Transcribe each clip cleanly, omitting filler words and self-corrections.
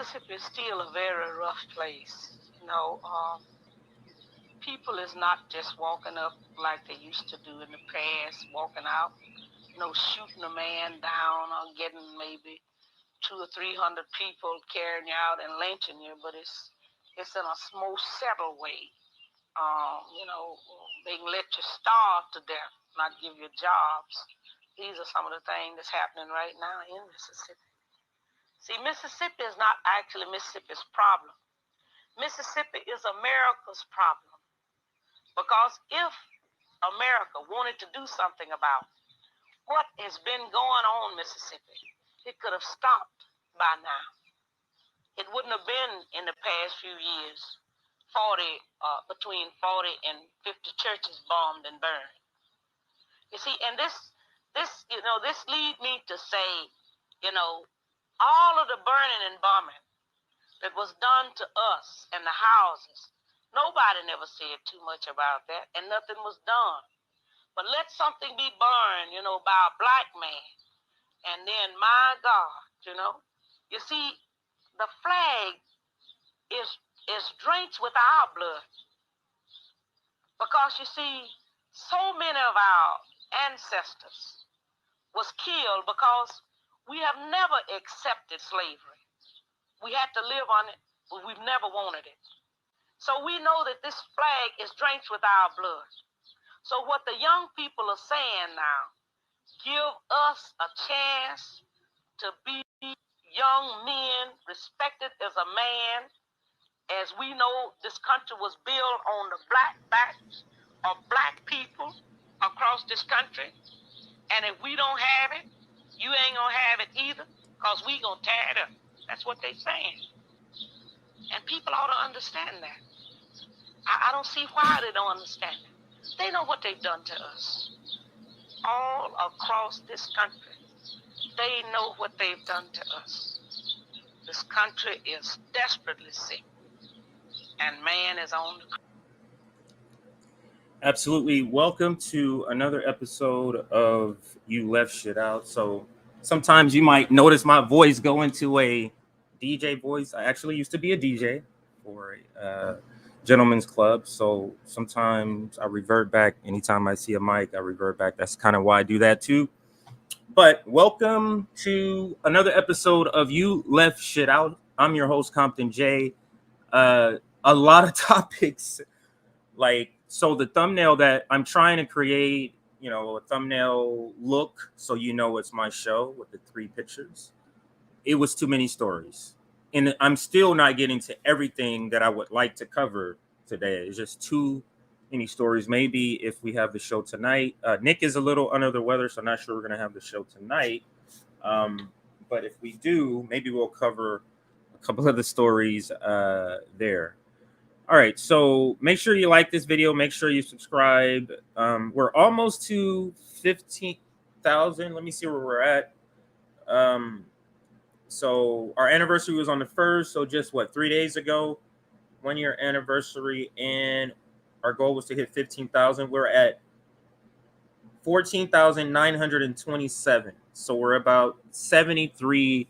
Mississippi is still a very rough place. People is not just walking up like they used to do in the past, walking out, shooting a man down or getting maybe 200 or 300 people carrying you out and lynching you, but it's in a more settled way. They can let you starve to death, not give you jobs. These are some of the things that's happening right now in Mississippi. See, Mississippi is not actually Mississippi's problem. Mississippi is America's problem. Because if America wanted to do something about what has been going on in Mississippi, it could have stopped by now. It wouldn't have been in the past few years, between 40 and 50 churches bombed and burned. You see, and this lead me to say, all of the burning and bombing that was done to us and the houses, nobody never said too much about that, and nothing was done. But let something be burned, by a black man, and then, my God, you see, the flag is drenched with our blood. Because, you see, so many of our ancestors was killed because we have never accepted slavery. We had to live on it, but we've never wanted it. So we know that this flag is drenched with our blood. So what the young people are saying now, give us a chance to be young men, respected as a man, as we know this country was built on the black backs of black people across this country. And if we don't have it, you ain't gonna have it either, because we gonna tear it up. That's what they saying. And people ought to understand that. I don't see why they don't understand it. They know what they've done to us. All across this country, they know what they've done to us. This country is desperately sick, and man is on the... Absolutely. Welcome to another episode of You Left Shit Out. So sometimes you might notice my voice go into a DJ voice. I actually used to be a DJ for a gentleman's club. So sometimes I revert back. Anytime I see a mic, I revert back. That's kind of why I do that too. But welcome to another episode of You Left Shit Out. I'm your host, Compton Jay. A lot of topics, so the thumbnail that I'm trying to create, a thumbnail look, so it's my show with the 3 pictures. It was too many stories. And I'm still not getting to everything that I would like to cover today. It's just too many stories. Maybe if we have the show tonight. Nick is a little under the weather, so I'm not sure we're going to have the show tonight. But if we do, maybe we'll cover a couple of the stories there. All right, so make sure you like this video. Make sure you subscribe. We're almost to 15,000. Let me see where we're at. So our anniversary was on the 1st. So just 3 days ago, 1 year anniversary, and our goal was to hit 15,000. We're at 14,927. So we're about 73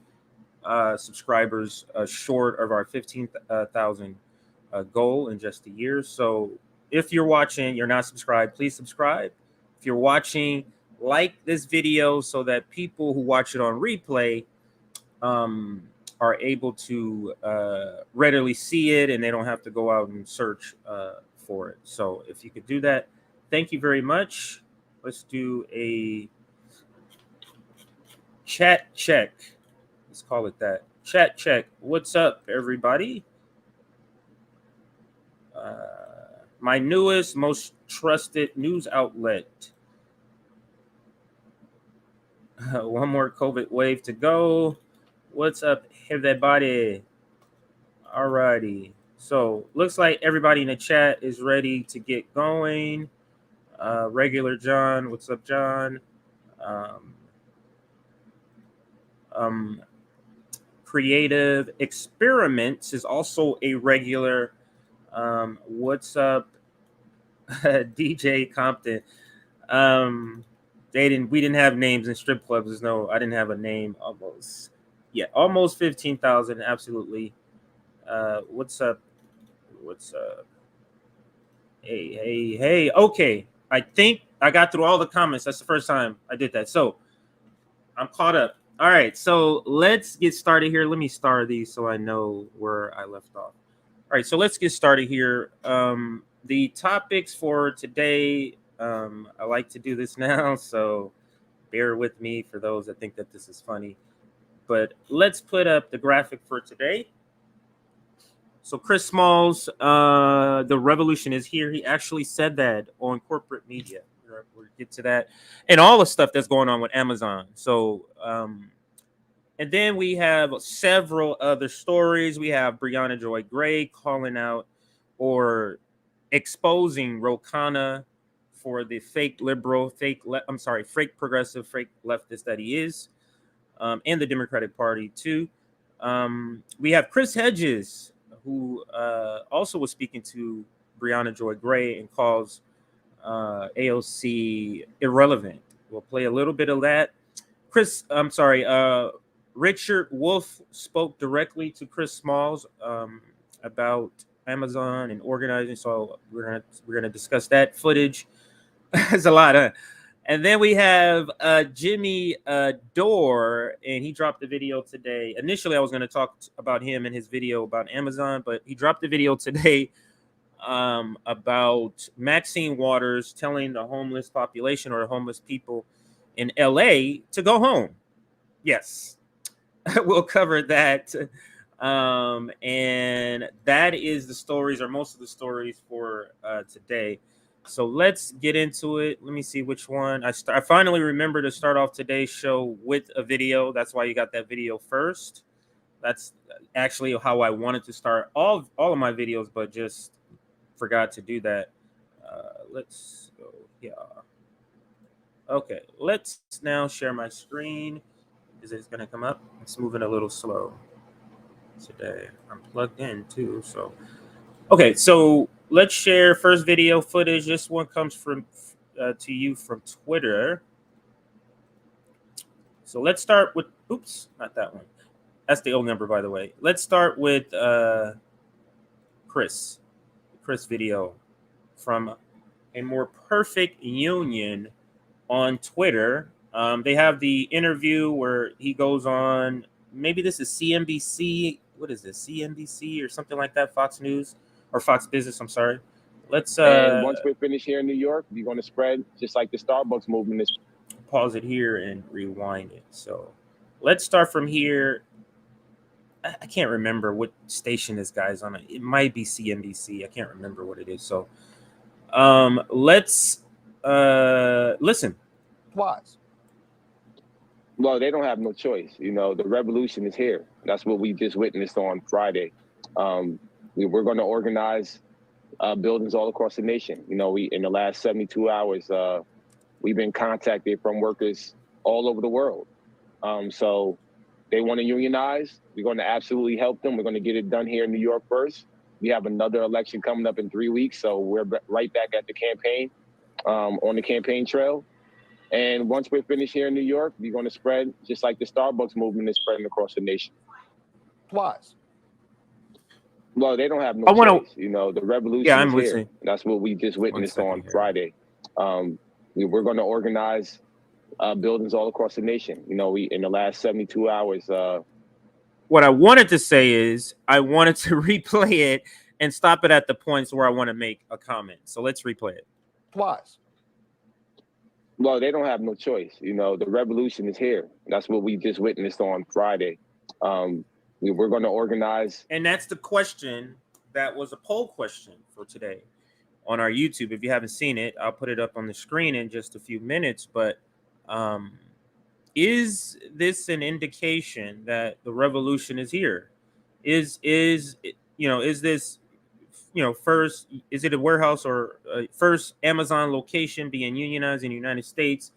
subscribers short of our 15,000 goal in just a year. So if you're watching, you're not subscribed, please subscribe. If you're watching, like this video so that people who watch it on replay are able to readily see it, and they don't have to go out and search for it. So if you could do that, thank you very much. Let's do a chat check. Let's call it that. Chat check. What's up, everybody? My newest, most trusted news outlet. One more COVID wave to go. What's up, everybody? Alrighty. So looks like everybody in the chat is ready to get going. Regular John, what's up, John? Creative Experiments is also a regular. What's up, DJ Compton? We didn't have names in strip clubs. No, I didn't have a name almost. Yeah, almost 15,000. Absolutely. What's up? What's up? Hey. Okay. I think I got through all the comments. That's the first time I did that. So I'm caught up. All right. So let's get started here. Let me star these so I know where I left off. All right. So let's get started here. The topics for today, I like to do this now. So bear with me for those that think that this is funny. But let's put up the graphic for today. So Chris Smalls, the revolution is here. He actually said that on corporate media. We'll get to that, and all the stuff that's going on with Amazon. So, and then we have several other stories. We have Briahna Joy Gray calling out or exposing Khanna for the fake liberal, fake progressive, fake leftist that he is, and the Democratic Party too. We have Chris Hedges, who also was speaking to Briahna Joy Gray and calls AOC irrelevant. We'll play a little bit of that. Richard Wolff spoke directly to Chris Smalls about Amazon and organizing. So we're gonna discuss that footage. There's a lot of. And then we have Jimmy Dore, and he dropped the video today. Initially, I was going to talk about him and his video about Amazon, but he dropped the video today about Maxine Waters telling the homeless population or the homeless people in LA to go home. Yes, we'll cover that. And that is the stories, or most of the stories for today. So let's get into it. Let me see which one. I finally remember to start off today's show with a video. That's why you got that video first. That's actually how I wanted to start all of my videos, but just forgot to do that. Let's go. Yeah. Okay. Let's now share my screen. Is it going to come up? It's moving a little slow today. I'm plugged in too. So, okay. So let's share first video footage. This one comes from to you from Twitter. So let's start with. Oops, not that one. That's the old number, by the way. Let's start with Chris video from a more perfect union on Twitter. They have the interview where he goes on. Maybe this is CNBC. What is this? CNBC or something like that? Fox News or Fox Business. I'm sorry. Let's. And once we're finished here in New York, we're going to spread just like the Starbucks movement is. Pause it here and rewind it. So let's start from here. I can't remember what station this guy's on. It might be CNBC. I can't remember what it is. So let's listen. Twice. Well, they don't have no choice. You know, the revolution is here. That's what we just witnessed on Friday. We're going to organize buildings all across the nation. You know, in the last 72 hours, we've been contacted from workers all over the world. So they want to unionize. We're going to absolutely help them. We're going to get it done here in New York first. We have another election coming up in 3 weeks. So we're right back at the campaign, on the campaign trail. And once we're finished here in New York, we're going to spread just like the Starbucks movement is spreading across the nation. Twice. Well, they don't have no choice. You know, the revolution is here. That's what we just witnessed on Friday. We're going to organize buildings all across the nation. You know, in the last 72 hours. What I wanted to say is I wanted to replay it and stop it at the points where I want to make a comment. So let's replay it. Twice. Well, they don't have no choice. You know, the revolution is here. That's what we just witnessed on Friday. We're going to organize. And that's the question that was a poll question for today on our YouTube. If you haven't seen it, I'll put it up on the screen in just a few minutes. But is this an indication that the revolution is here? Is this, first, is it a warehouse or first Amazon location being unionized in the United States?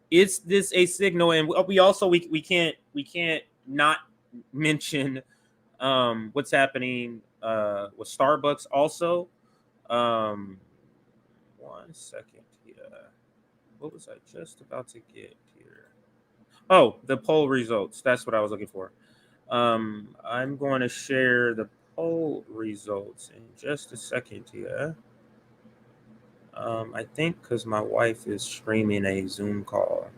Is this a signal? And we can't not mention what's happening with Starbucks also. 1 second here. What was I just about to get here? Oh, the poll results. That's what I was looking for. I'm going to share the poll results in just a second here. I think because my wife is streaming a Zoom call,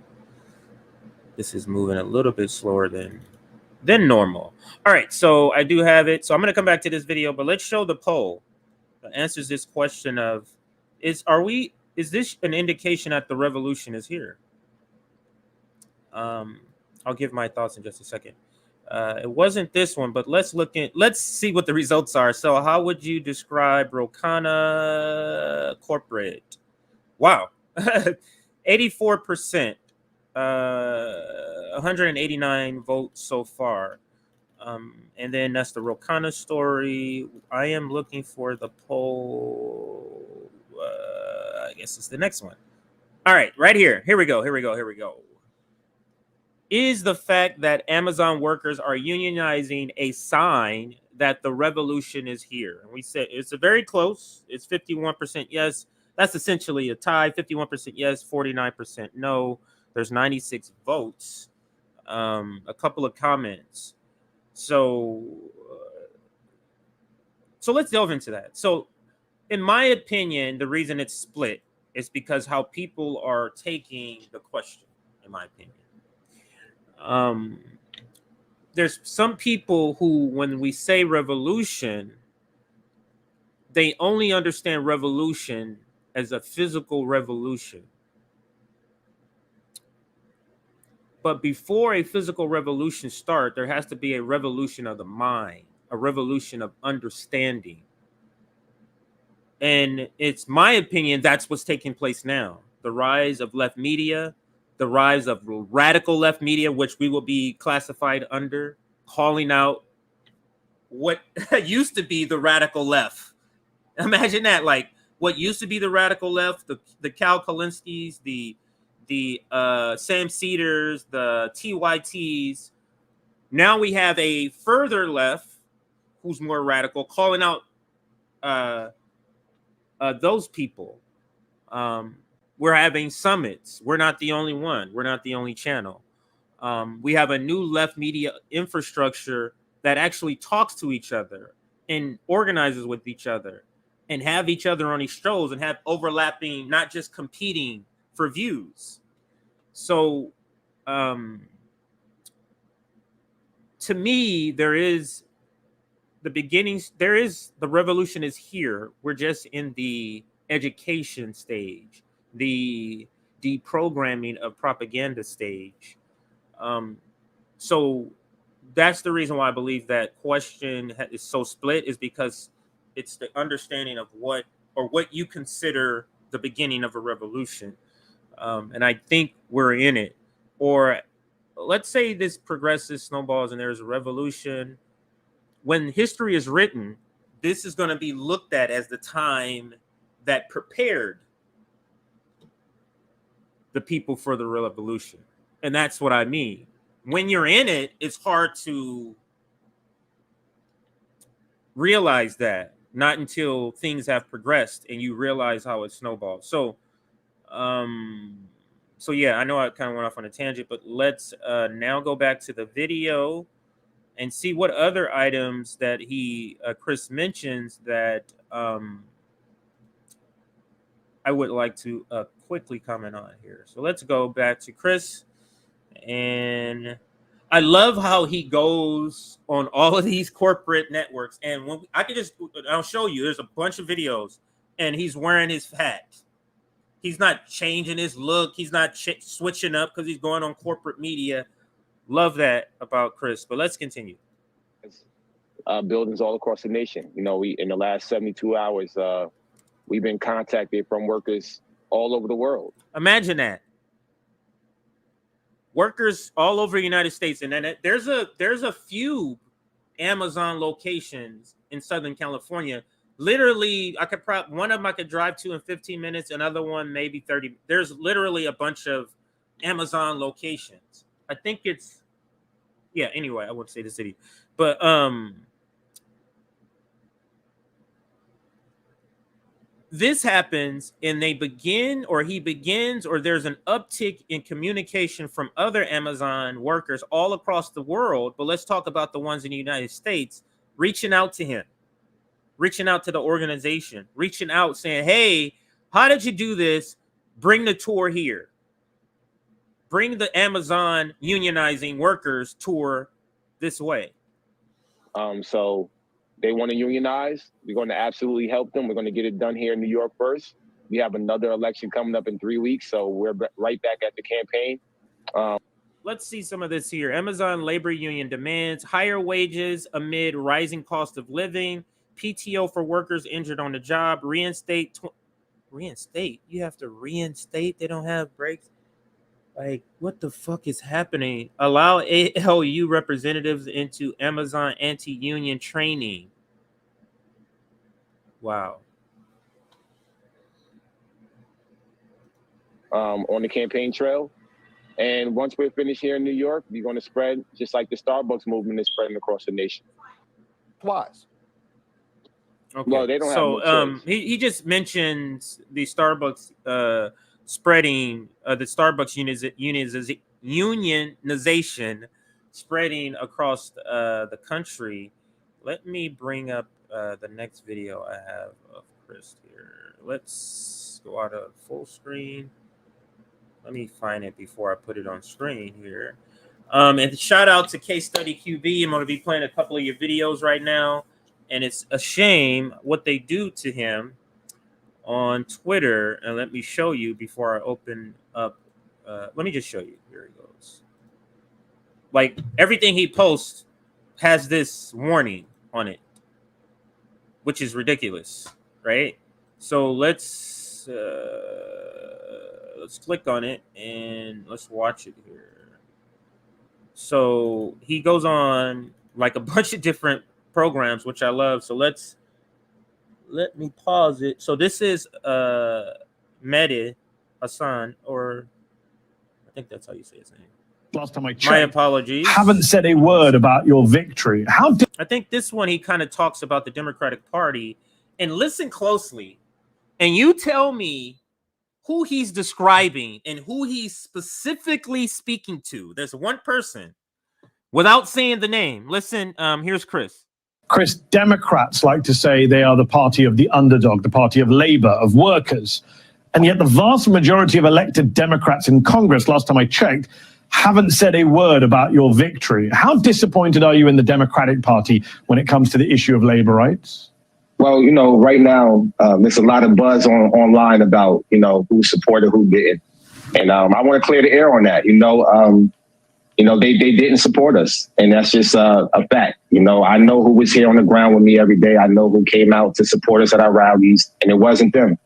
this is moving a little bit slower than normal. All right, so I do have it. So I'm going to come back to this video, but let's show the poll that answers this question of is this an indication that the revolution is here? I'll give my thoughts in just a second. It wasn't this one, but let's see what the results are. So how would you describe Rokana corporate? Wow. 84%, 189 votes so far. And then that's the Rokana story. I am looking for the poll. I guess it's the next one. All right, right here. Here we go. Is the fact that Amazon workers are unionizing a sign that the revolution is here? And we said it's a very close. It's 51% yes. That's essentially a tie. 51% yes, 49% no. There's 96 votes. A couple of comments. So let's delve into that. So, in my opinion, the reason it's split is because how people are taking the question. In my opinion. There's some people who, when we say revolution, they only understand revolution as a physical revolution. But before a physical revolution starts, there has to be a revolution of the mind, a revolution of understanding. And it's my opinion that's what's taking place now. The rise of left media, the rise of radical left media, which we will be classified under, calling out what used to be the radical left. Imagine that, like what used to be the radical left, the Cal Kalinskis, the Sam Cedars, the TYTs. Now we have a further left who's more radical, calling out those people. We're having summits. We're not the only one. We're not the only channel. We have a new left media infrastructure that actually talks to each other and organizes with each other and have each other on these shows and have overlapping, not just competing for views. So to me, there is the beginnings. The revolution is here. We're just in the education stage, the deprogramming of propaganda stage. So that's the reason why I believe that question is so split, is because it's the understanding of what you consider the beginning of a revolution. And I think we're in it. Or let's say this progresses, snowballs, and there's a revolution. When history is written, this is going to be looked at as the time that prepared the people for the revolution. And that's what I mean. When you're in it, it's hard to realize that, not until things have progressed and you realize how it snowballs. So yeah, I know I kind of went off on a tangent, but let's now go back to the video and see what other items that Chris mentions that I would like to quickly comment on here. So let's go back to Chris. And I love how he goes on all of these corporate networks. And when I'll show you, there's a bunch of videos and he's wearing his hat. He's not changing his look. He's not switching up because he's going on corporate media. Love that about Chris, but let's continue. Buildings all across the nation. You know, we in the last 72 hours, we've been contacted from workers all over the world. Imagine that. Workers all over the United States. And then there's a few Amazon locations in Southern California. Literally, one of them I could drive to in 15 minutes, another one maybe 30. There's literally a bunch of Amazon locations. I think it's, yeah, anyway, I wouldn't say the city. But this happens and they begin, or he begins, or there's an uptick in communication from other Amazon workers all across the world. But let's talk about the ones in the United States reaching out to him, reaching out to the organization, reaching out saying, hey, how did you do this? Bring the tour here. Bring the Amazon unionizing workers tour this way. So they want to unionize. We're going to absolutely help them. We're going to get it done here in New York first. We have another election coming up in 3 weeks, so we're right back at the campaign. Let's see some of this here. Amazon labor union demands higher wages amid rising cost of living, PTO for workers injured on the job, reinstate. Reinstate? You have to reinstate? They don't have breaks? Like, what the fuck is happening? Allow ALU representatives into Amazon anti-union training. Wow. On the campaign trail. And once we're finished here in New York, we're going to spread just like the Starbucks movement is spreading across the nation. Twice. Okay. Well, they don't have no choice. He just mentions the Starbucks spreading, the Starbucks unionization spreading across the country. Let me bring up the next video I have of Chris here. Let's go out of full screen. Let me find it before I put it on screen here. And shout out to Case Study QB. I'm going to be playing a couple of your videos right now. And it's a shame what they do to him on Twitter. And let me show you before I open up. Let me just show you. Here he goes. Like, everything he posts has this warning on it, which is ridiculous, right? So let's click on it and let's watch it here. So he goes on like a bunch of different programs, which I love. So let me pause it. So this is Mehdi Hassan, or I think that's how you say his name. Last time I checked, my apologies. Haven't said a word about your victory. I think this one he kind of talks about the Democratic Party, and listen closely, and you tell me who he's describing and who he's specifically speaking to. There's one person without saying the name. Listen, here's Chris. Chris, Democrats like to say they are the party of the underdog, the party of labor, of workers. And yet the vast majority of elected Democrats in Congress, last time I checked, haven't said a word about your victory. How disappointed are you in the Democratic Party when it comes to the issue of labor rights? Well, right now, there's a lot of buzz online about, who supported, who didn't. And I want to clear the air on that. They didn't support us. And that's just a fact. I know who was here on the ground with me every day. I know who came out to support us at our rallies, and it wasn't them.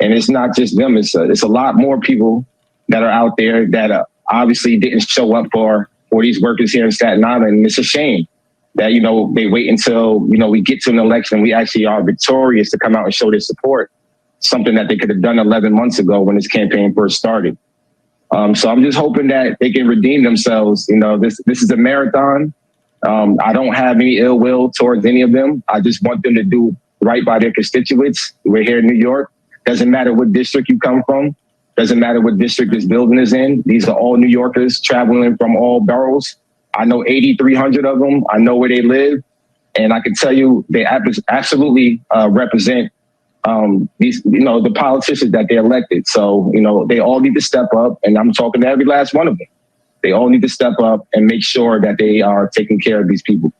And it's not just them. It's a lot more people that are out there that obviously didn't show up for these workers here in Staten Island. And it's a shame that, they wait until, we get to an election and we actually are victorious to come out and show their support, something that they could have done 11 months ago when this campaign first started. So I'm just hoping that they can redeem themselves. This is a marathon. I don't have any ill will towards any of them. I just want them to do right by their constituents. We're here in New York. Doesn't matter what district you come from. Doesn't matter what district this building is in. These are all New Yorkers traveling from all boroughs. I know 8,300 of them. I know where they live. And I can tell you they absolutely represent these, the politicians that they elected. So, they all need to step up. And I'm talking to every last one of them. They all need to step up and make sure that they are taking care of these people.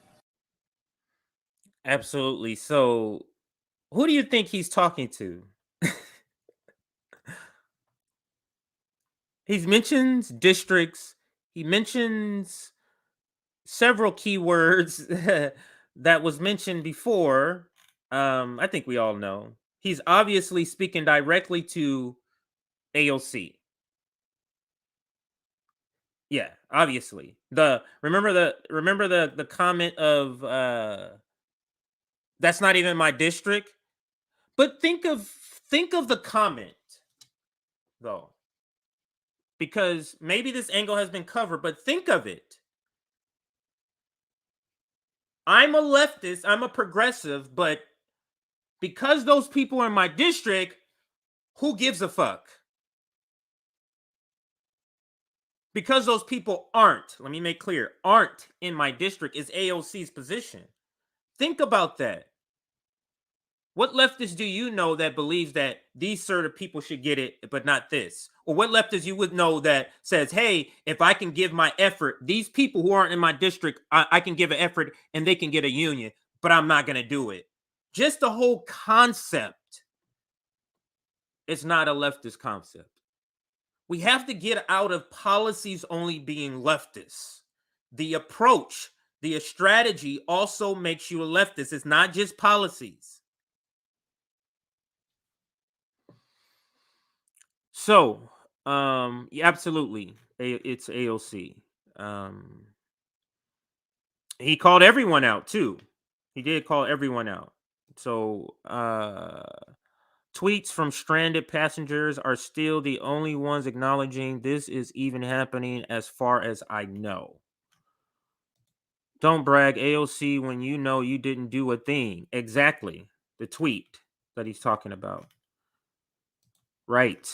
Absolutely. So who do you think he's talking to? He mentions districts. He mentions several keywords that was mentioned before. I think we all know. He's obviously speaking directly to AOC. Yeah, obviously. Remember the comment of that's not even my district. But think of the comment though. Because maybe this angle has been covered, but think of it. I'm a leftist, I'm a progressive, but because those people are in my district, who gives a fuck? Because those people aren't, let me make clear, aren't in my district is AOC's position. Think about that. What leftist do you know that believes that these sort of people should get it, but not this? Or what leftist you would know that says, hey, if I can give my effort, these people who aren't in my district, I can give an effort and they can get a union, but I'm not going to do it. Just the whole concept. It's not a leftist concept. We have to get out of policies only being leftist. The approach, the strategy also makes you a leftist. It's not just policies. So, yeah, absolutely, it's AOC. He called everyone out too. He did call everyone out. So, tweets from stranded passengers are still the only ones acknowledging this is even happening, as far as I know. Don't brag, AOC, when you know you didn't do a thing. Exactly, the tweet that he's talking about. Right.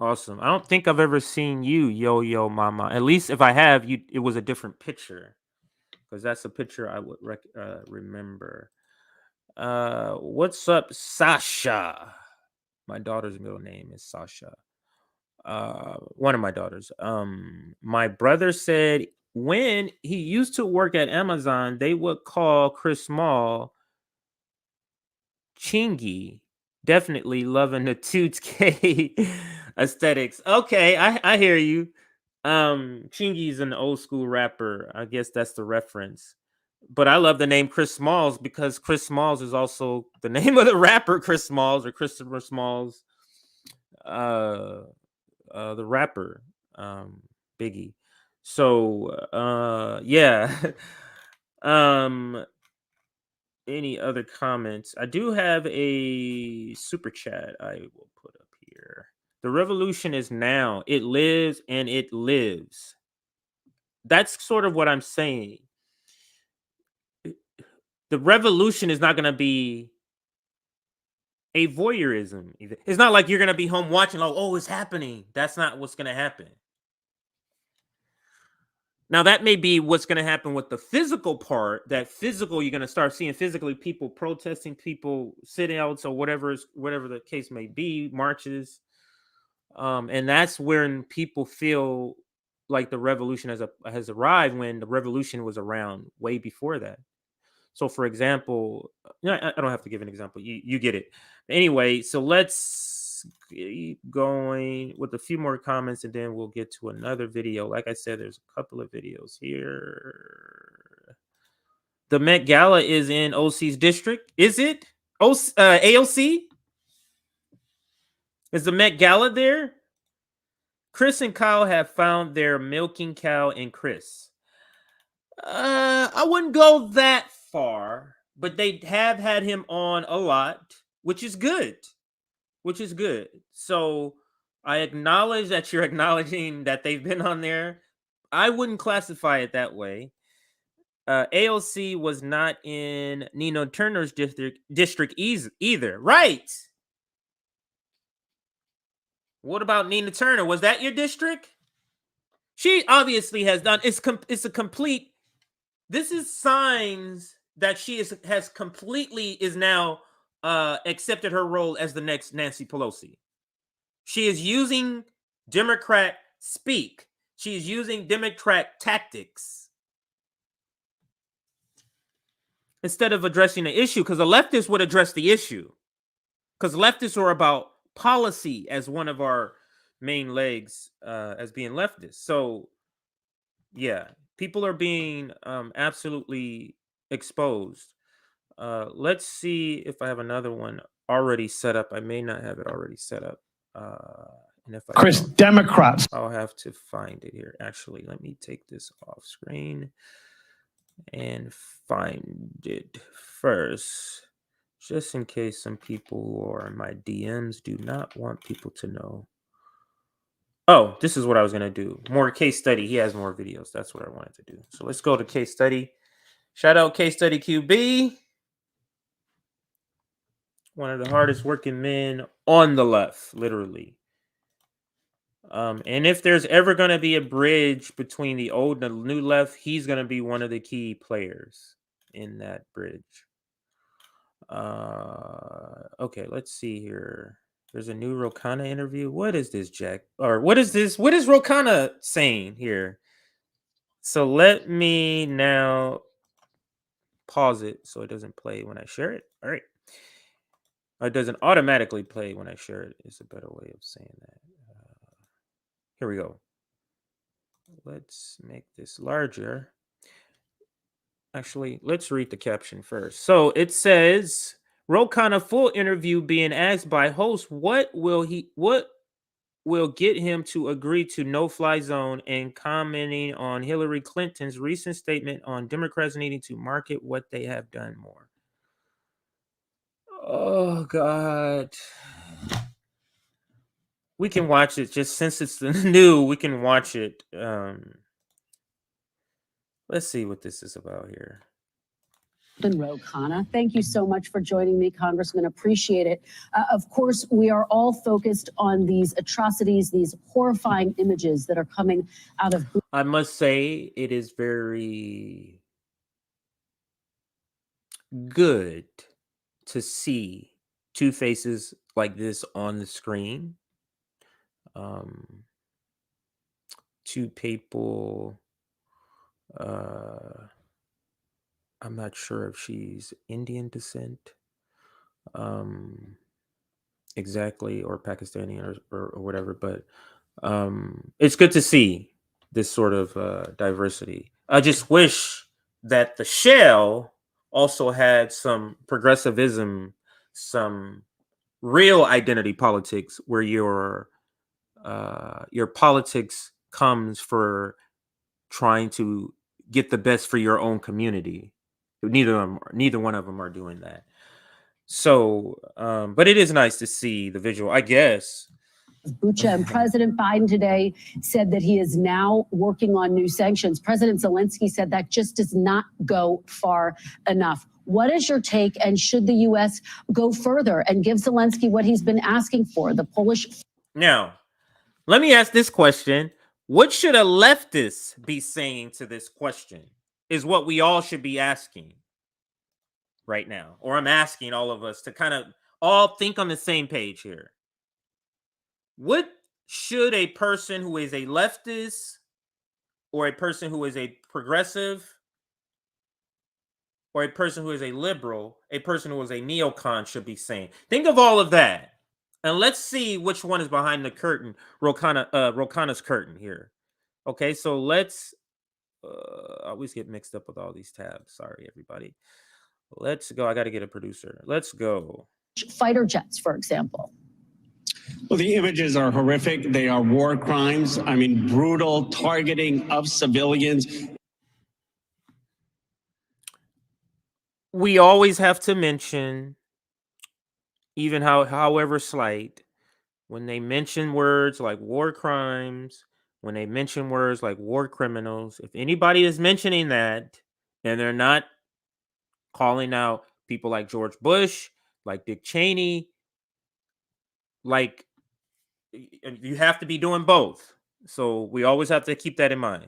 Awesome. I don't think I've ever seen you, Yo Mama. At least if I have, it was a different picture, because that's a picture I would remember. What's up, Sasha? My daughter's middle name is Sasha. One of my daughters. My brother said when he used to work at Amazon, they would call Chris Small Chingy. Definitely loving the 2K aesthetics. Okay, I hear you. Chingy's an old school rapper. I guess that's the reference. But I love the name Chris Smalls because Chris Smalls is also the name of the rapper Chris Smalls, or Christopher Smalls, the rapper, Biggie. So yeah. Any other comments? I do have a super chat I will put up here. The revolution is now. It lives and it lives. That's sort of what I'm saying. The revolution is not going to be a voyeurism. It's not like you're going to be home watching, oh, it's happening. That's not what's going to happen. Now, that may be what's going to happen with the physical part. That physical, you're going to start seeing physically people protesting, people sitting out, so whatever the case may be, marches. And that's when people feel like the revolution has arrived, when the revolution was around way before that. So, for example, I don't have to give an example. You get it. Anyway, so let's keep going with a few more comments, and then we'll get to another video. Like I said, there's a couple of videos here. The Met Gala is in OC's district. Is it? AOC? Is the Met Gala there? Chris and Kyle have found their milking cow in Chris. I wouldn't go that far, but they have had him on a lot, which is good. So I acknowledge that you're acknowledging that they've been on there. I wouldn't classify it that way. AOC was not in Nino Turner's district either. Right. What about Nina Turner? Was that your district? She obviously has done. It's a complete. This is signs that she has completely is now accepted her role as the next Nancy Pelosi. She is using Democrat speak. She is using Democrat tactics instead of addressing the issue, because the leftists would address the issue, because leftists are about policy as one of our main legs as being leftists. So yeah, people are being absolutely exposed. Let's see if I have another one already set up. I may not have it already set up. And if I Chris, Democrats. I'll have to find it here. Actually, let me take this off screen and find it first, just in case some people who are in my DMs do not want people to know. Oh, this is what I was going to do. More case study. He has more videos. That's what I wanted to do. So let's go to case study. Shout out case study QB. One of the hardest working men on the left, literally. And if there's ever going to be a bridge between the old and the new left, he's going to be one of the key players in that bridge. Okay, let's see here. There's a new Khanna interview. What is this, Jack? Or what is this? What is Khanna saying here? So let me now pause it so it doesn't play when I share it. All right. It doesn't automatically play when I share it. Is a better way of saying that. Here we go. Let's make this larger. Actually, let's read the caption first. So it says, Khanna full interview being asked by host, what will get him to agree to no-fly zone, and commenting on Hillary Clinton's recent statement on Democrats needing to market what they have done more. Oh, God. We can watch it just since it's new. We can watch it. Let's see what this is about here. Khanna, thank you so much for joining me, Congressman. Appreciate it. Of course, we are all focused on these atrocities, these horrifying images that are coming out of. I must say, it is very good to see two faces like this on the screen. Two people. I'm not sure if she's Indian descent, exactly, or Pakistani or whatever, but it's good to see this sort of diversity. I just wish that the shell also had some progressivism, some real identity politics, where your politics comes for trying to get the best for your own community. Neither one of them are doing that. So, but it is nice to see the visual, I guess. Bucha, and President Biden today said that he is now working on new sanctions. President Zelensky said that just does not go far enough. What is your take, and should the U.S. go further and give Zelensky what he's been asking for? The Polish. Now, let me ask this question. What should a leftist be saying to this question is what we all should be asking right now. Or I'm asking all of us to kind of all think on the same page here. What should a person who is a leftist or a person who is a progressive or a person who is a liberal, a person who is a neocon should be saying? Think of all of that. And let's see which one is behind the curtain, Khanna's curtain here. Okay, so let's I always get mixed up with all these tabs. Sorry, everybody. Let's go. I got to get a producer. Let's go. Fighter jets, for example. Well, the images are horrific. They are war crimes. I mean, brutal targeting of civilians. We always have to mention, even however slight, when they mention words like war crimes, when they mention words like war criminals, if anybody is mentioning that and they're not calling out people like George Bush, like Dick Cheney, like, you have to be doing both. So we always have to keep that in mind.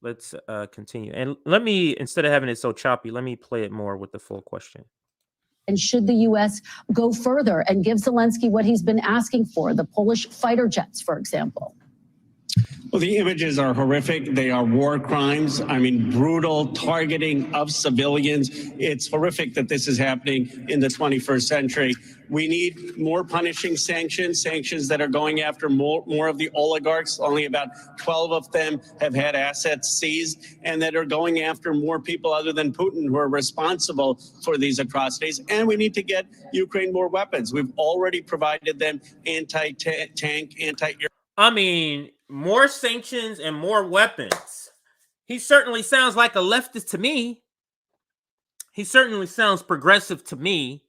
Let's continue. And let me, instead of having it so choppy, let me play it more with the full question. And should the U.S. go further and give Zelensky what he's been asking for? The Polish fighter jets, for example. Well, the images are horrific. They are war crimes. I mean, brutal targeting of civilians. It's horrific that this is happening in the 21st century. We need more punishing sanctions that are going after more of the oligarchs. Only about 12 of them have had assets seized, and that are going after more people other than Putin who are responsible for these atrocities. And we need to get Ukraine more weapons. We've already provided them anti-tank, anti-air. I mean, more sanctions and more weapons. He certainly sounds like a leftist to me. He certainly sounds progressive to me.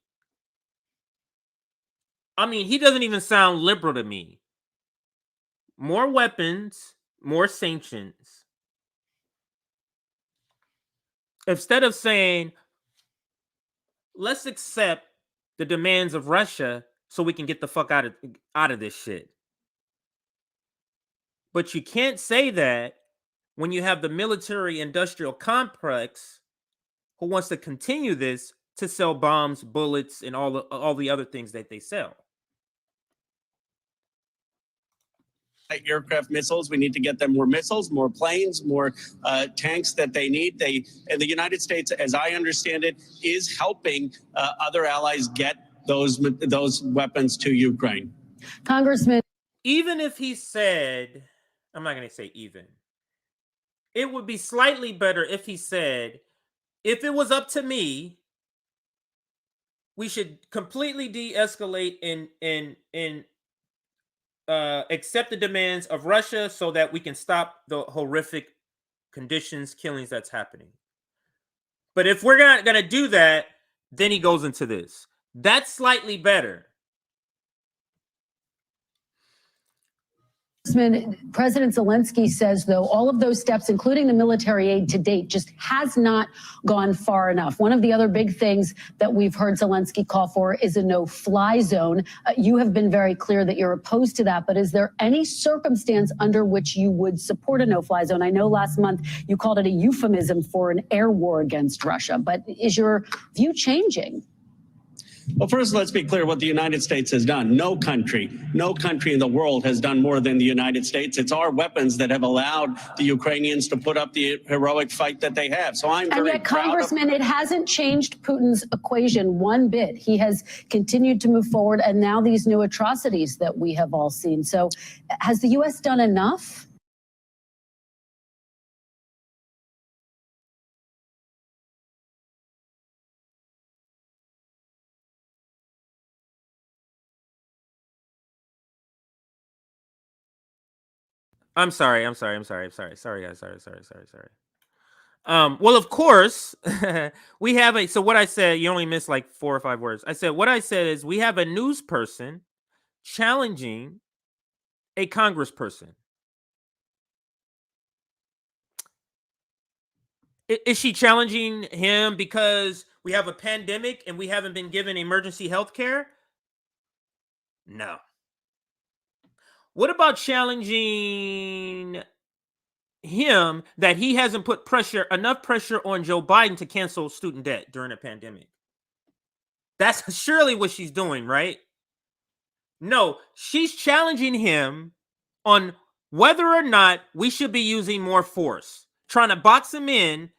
I mean, he doesn't even sound liberal to me. More weapons, more sanctions. Instead of saying, let's accept the demands of Russia so we can get the fuck out of this shit. But you can't say that when you have the military-industrial complex who wants to continue this to sell bombs, bullets, and all the other things that they sell. Aircraft missiles. We need to get them more missiles, more planes, more tanks that they need. And the United States, as I understand it, is helping other allies get those weapons to Ukraine. Congressman, even if he said, I'm not going to say even, it would be slightly better if he said, if it was up to me, we should completely de-escalate and accept the demands of Russia so that we can stop the horrific conditions, killings that's happening. But if we're not going to do that, then he goes into this. That's slightly better. President Zelensky says, though, all of those steps, including the military aid to date, just has not gone far enough. One of the other big things that we've heard Zelensky call for is a no-fly zone. You have been very clear that you're opposed to that, but is there any circumstance under which you would support a no-fly zone? I know last month you called it a euphemism for an air war against Russia, but is your view changing? Well, first, let's be clear what the United States has done. No country in the world has done more than the United States. It's our weapons that have allowed the Ukrainians to put up the heroic fight that they have. So I'm very proud. And yet, Congressman, it hasn't changed Putin's equation one bit. He has continued to move forward, and now these new atrocities that we have all seen. So has the U.S. done enough? I'm sorry, guys. Sorry. Well, of course, we have so what I said, you only missed like 4 or 5 words. I said, what I said is we have a news person challenging a congressperson. Is she challenging him because we have a pandemic and we haven't been given emergency health care? No. What about challenging him that he hasn't put enough pressure on Joe Biden to cancel student debt during a pandemic? That's surely what she's doing, right? No, she's challenging him on whether or not we should be using more force, trying to box him in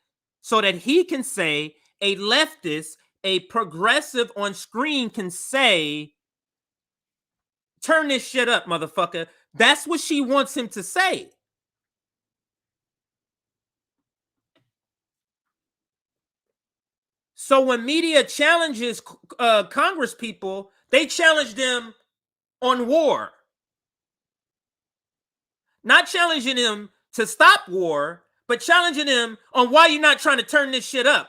so that he can say, a leftist, a progressive on screen can say, turn this shit up, motherfucker. That's what she wants him to say. So when media challenges Congress people, they challenge them on war. Not challenging them to stop war, but challenging them on why you're not trying to turn this shit up.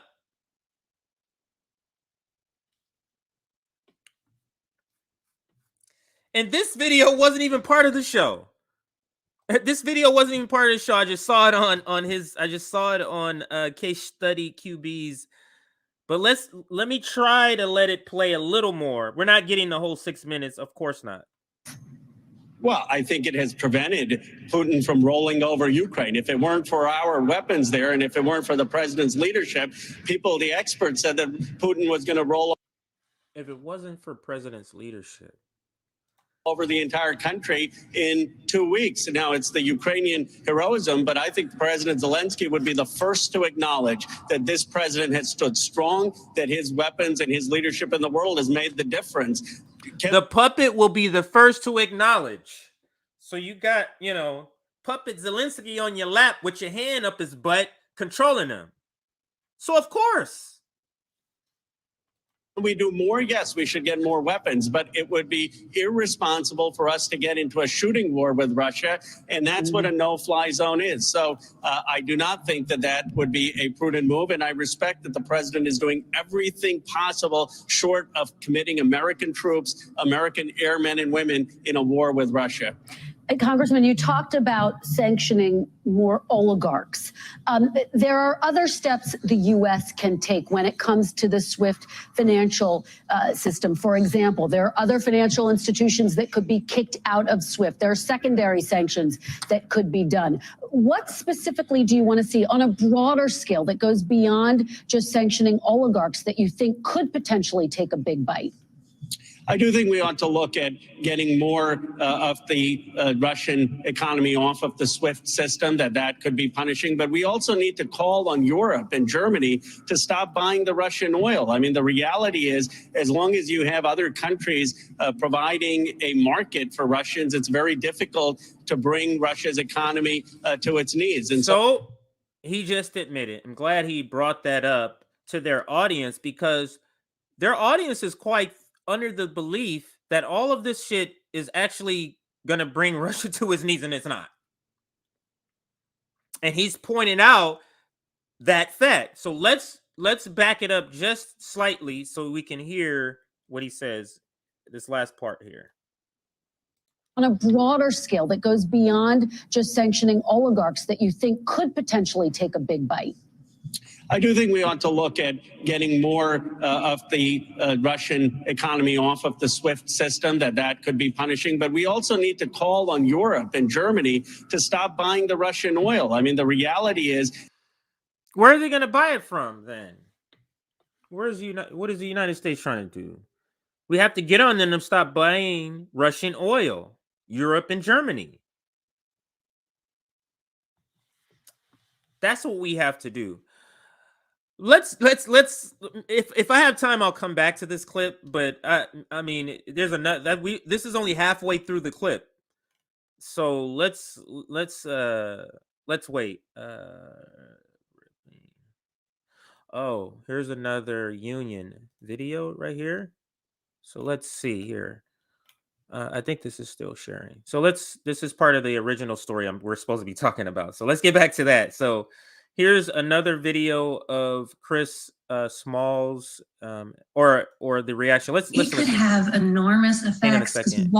And this video wasn't even part of the show. This video wasn't even part of the show. I just saw it on Case Study QB's. But let me try to let it play a little more. We're not getting the whole 6 minutes, of course not. Well, I think it has prevented Putin from rolling over Ukraine. If it weren't for our weapons there, and if it weren't for the president's leadership, the experts said that Putin was going to roll. If it wasn't for president's leadership, over the entire country in 2 weeks. Now, it's the Ukrainian heroism, but I think President Zelensky would be the first to acknowledge that this president has stood strong, that his weapons and his leadership in the world has made the difference. The puppet will be the first to acknowledge. So you got, puppet Zelensky on your lap with your hand up his butt, controlling him. So, of course. We do more? Yes, we should get more weapons, but it would be irresponsible for us to get into a shooting war with Russia, and that's what a no-fly zone is. So I do not think that would be a prudent move, and I respect that the president is doing everything possible short of committing American troops, American airmen and women in a war with Russia. Congressman, you talked about sanctioning more oligarchs. There are other steps the U.S. can take when it comes to the SWIFT financial system. For example, there are other financial institutions that could be kicked out of SWIFT. There are secondary sanctions that could be done. What specifically do you want to see on a broader scale that goes beyond just sanctioning oligarchs that you think could potentially take a big bite? I do think we ought to look at getting more of the Russian economy off of the SWIFT system, that could be punishing. But we also need to call on Europe and Germany to stop buying the Russian oil. I mean, the reality is, as long as you have other countries providing a market for Russians, it's very difficult to bring Russia's economy to its knees. And so he just admitted, I'm glad he brought that up to their audience, because their audience is quite under the belief that all of this shit is actually going to bring Russia to its knees, and it's not. And he's pointing out that fact. So let's back it up just slightly so we can hear what he says, this last part here. On a broader scale that goes beyond just sanctioning oligarchs that you think could potentially take a big bite. I do think we ought to look at getting more of the Russian economy off of the SWIFT system, that could be punishing. But we also need to call on Europe and Germany to stop buying the Russian oil. I mean, the reality is, where are they going to buy it from then? What is the United States trying to do? We have to get on them to stop buying Russian oil. Europe and Germany. That's what we have to do. Let's if I have time, I'll come back to this clip, but I mean, there's another this is only halfway through the clip. So let's wait. Oh, here's another union video right here. So let's see here. I think this is still sharing. So this is part of the original story we're supposed to be talking about. So let's get back to that. So here's another video of Chris Smalls or the reaction. Let's listen. It could have enormous effects. Hang on a second.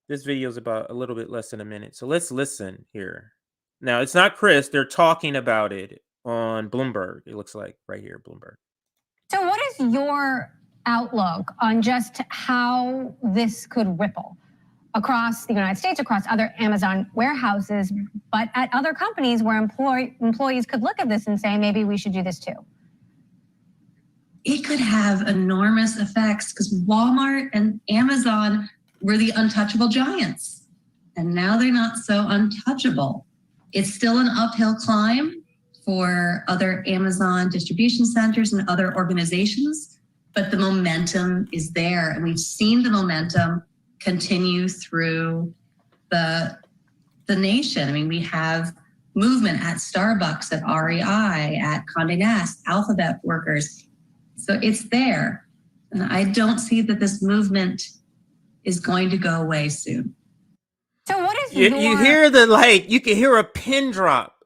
This video is about a little bit less than a minute. So let's listen here. Now, it's not Chris. They're talking about it on Bloomberg. It looks like right here, Bloomberg. So what is your outlook on just how this could ripple across the United States, across other Amazon warehouses, but at other companies where employees could look at this and say, maybe we should do this too? It could have enormous effects because Walmart and Amazon were the untouchable giants, and now they're not so untouchable. It's still an uphill climb for other Amazon distribution centers and other organizations, but the momentum is there, and we've seen the momentum continue through the nation. I mean, we have movement at Starbucks, at REI, at Condé Nast, Alphabet workers. So it's there. And I don't see that this movement is going to go away soon. So what is you hear you can hear a pin drop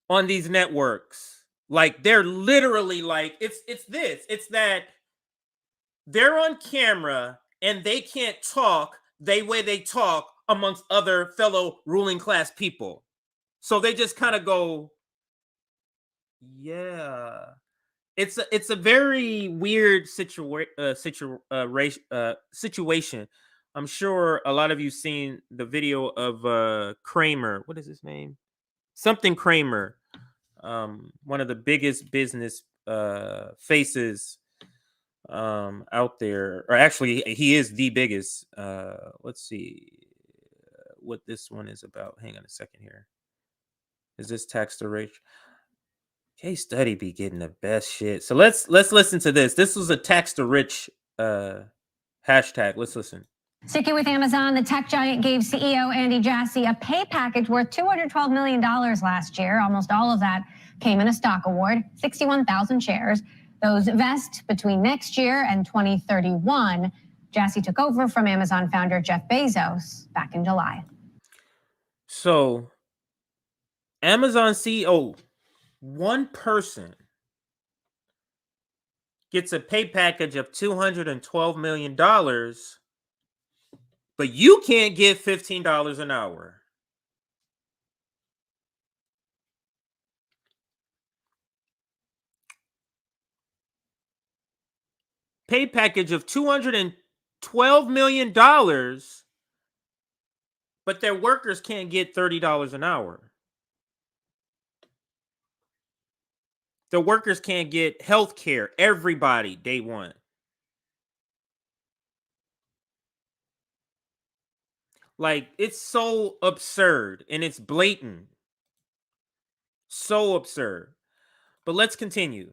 on these networks. Like they're literally like, it's that they're on camera and they can't talk the way they talk amongst other fellow ruling class people. So they just kind of go, yeah. It's a very weird situation. I'm sure a lot of you seen the video of Kramer. What is his name? Something Kramer. One of the biggest business faces out there, or actually he is the biggest. Let's see what this one is about. Hang on a second here. Is this tax to rich? Case study be getting the best shit. So let's listen to this. This was a tax to rich hashtag. Let's listen. Sticking with Amazon, the tech giant gave CEO Andy Jassy a pay package worth $212 million last year. Almost all of that came in a stock award, 61,000 shares. Those vest between next year and 2031. Jassy took over from Amazon founder Jeff Bezos back in July. So Amazon CEO, one person gets a pay package of $212 million, but you can't get $15 an hour. Pay package of $212 million, but their workers can't get $30 an hour. The workers can't get health care. Everybody, day one. Like, it's so absurd and it's blatant. So absurd. But let's continue.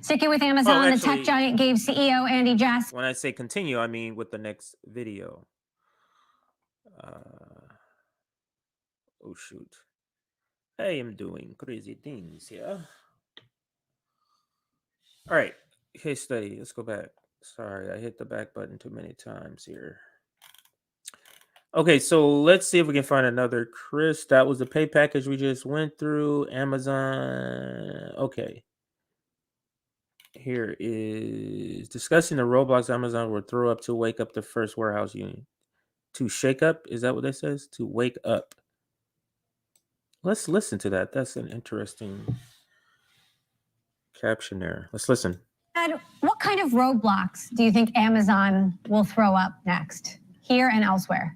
Sticking with Amazon, the tech giant gave CEO Andy Jassy. When I say continue, I mean with the next video. Oh, shoot. I am doing crazy things here. All right. Case study. Let's go back. Sorry, I hit the back button too many times here. Okay, so let's see if we can find another Chris. That was the pay package we just went through. Amazon. Okay. Here is discussing the roadblocks Amazon will throw up to wake up the first warehouse union. To shake up? Is that what that says? To wake up. Let's listen to that. That's an interesting caption there. Let's listen. And what kind of roadblocks do you think Amazon will throw up next, here and elsewhere?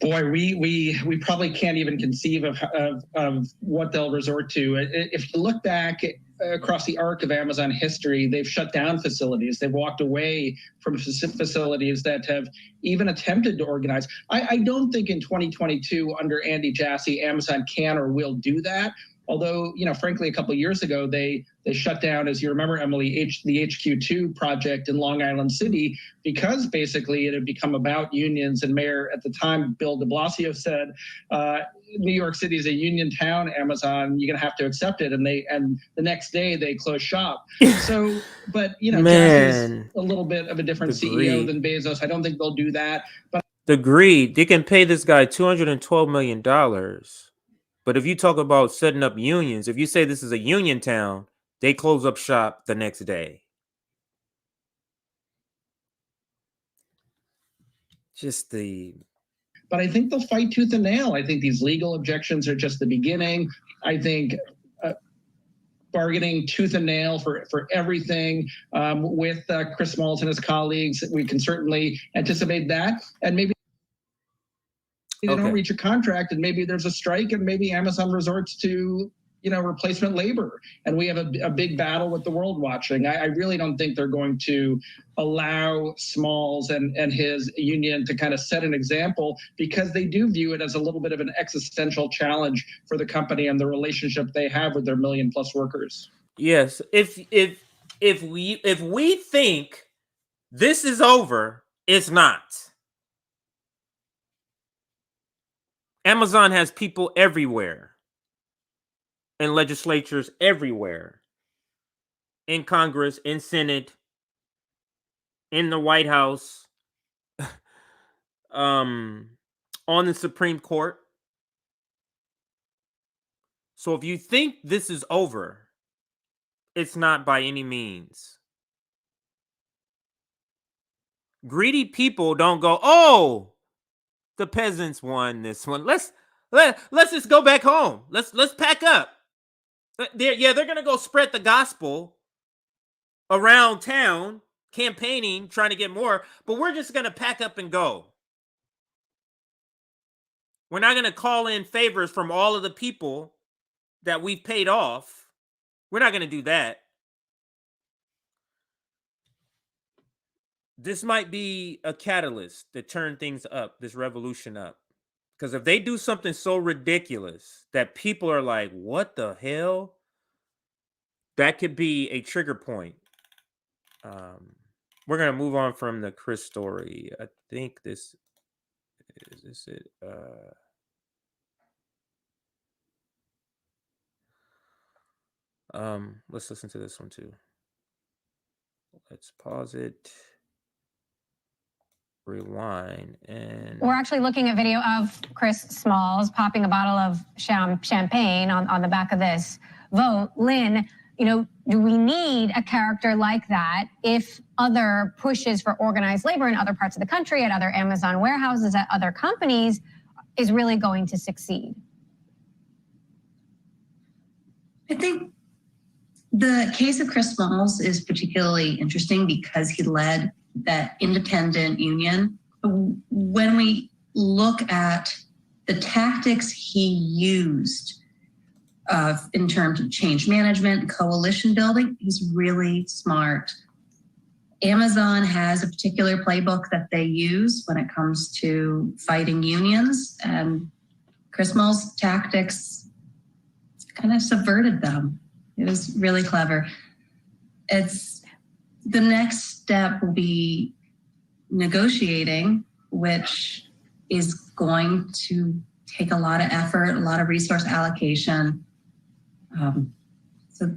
Boy, we probably can't even conceive of what they'll resort to. If you look back across the arc of Amazon history, they've shut down facilities. They've walked away from facilities that have even attempted to organize. I don't think in 2022, under Andy Jassy, Amazon can or will do that. Although, you know, frankly, a couple of years ago, they shut down, as you remember, Emily, the HQ2 project in Long Island City, because basically it had become about unions. And Mayor at the time, Bill de Blasio, said, New York City is a union town, Amazon, you're going to have to accept it. And the next day they closed shop. So, but, you know, Jassy's a little bit of a different CEO than Bezos. I don't think they'll do that. But the greed, they can pay this guy $212 million. But if you talk about setting up unions, if you say this is a union town, they close up shop the next day. But I think they'll fight tooth and nail. I think these legal objections are just the beginning. I think bargaining tooth and nail for everything with Chris Smalls and his colleagues, we can certainly anticipate that. And maybe they don't reach a contract, and maybe there's a strike, and maybe Amazon resorts to, you know, replacement labor, and we have a big battle with the world watching. I really don't think they're going to allow Smalls and his union to kind of set an example, because they do view it as a little bit of an existential challenge for the company and the relationship they have with their million-plus workers. Yes, if we think this is over, it's not. Amazon has people everywhere, and legislatures everywhere, in Congress, in Senate, in the White House, on the Supreme Court. So if you think this is over, it's not by any means. Greedy people don't go, oh, the peasants won this one. Let's just go back home. Let's pack up. They're gonna go spread the gospel around town, campaigning, trying to get more, but we're just gonna pack up and go. We're not gonna call in favors from all of the people that we've paid off. We're not gonna do that. This might be a catalyst to turn things up, this revolution up. Because if they do something so ridiculous that people are like, what the hell? That could be a trigger point. We're going to move on from the Chris story. I think this is it. Let's listen to this one too. Let's pause it. Rewind, and we're actually looking at video of Chris Smalls popping a bottle of champagne on the back of this vote. Lynn, do we need a character like that if other pushes for organized labor in other parts of the country, at other Amazon warehouses, at other companies, is really going to succeed? I think the case of Chris Smalls is particularly interesting because he led that independent union. When we look at the tactics he used in terms of change management, coalition building, he's really smart. Amazon has a particular playbook that they use when it comes to fighting unions, and Chris Smalls' tactics kind of subverted them. It was really clever. The next step will be negotiating, which is going to take a lot of effort, a lot of resource allocation. So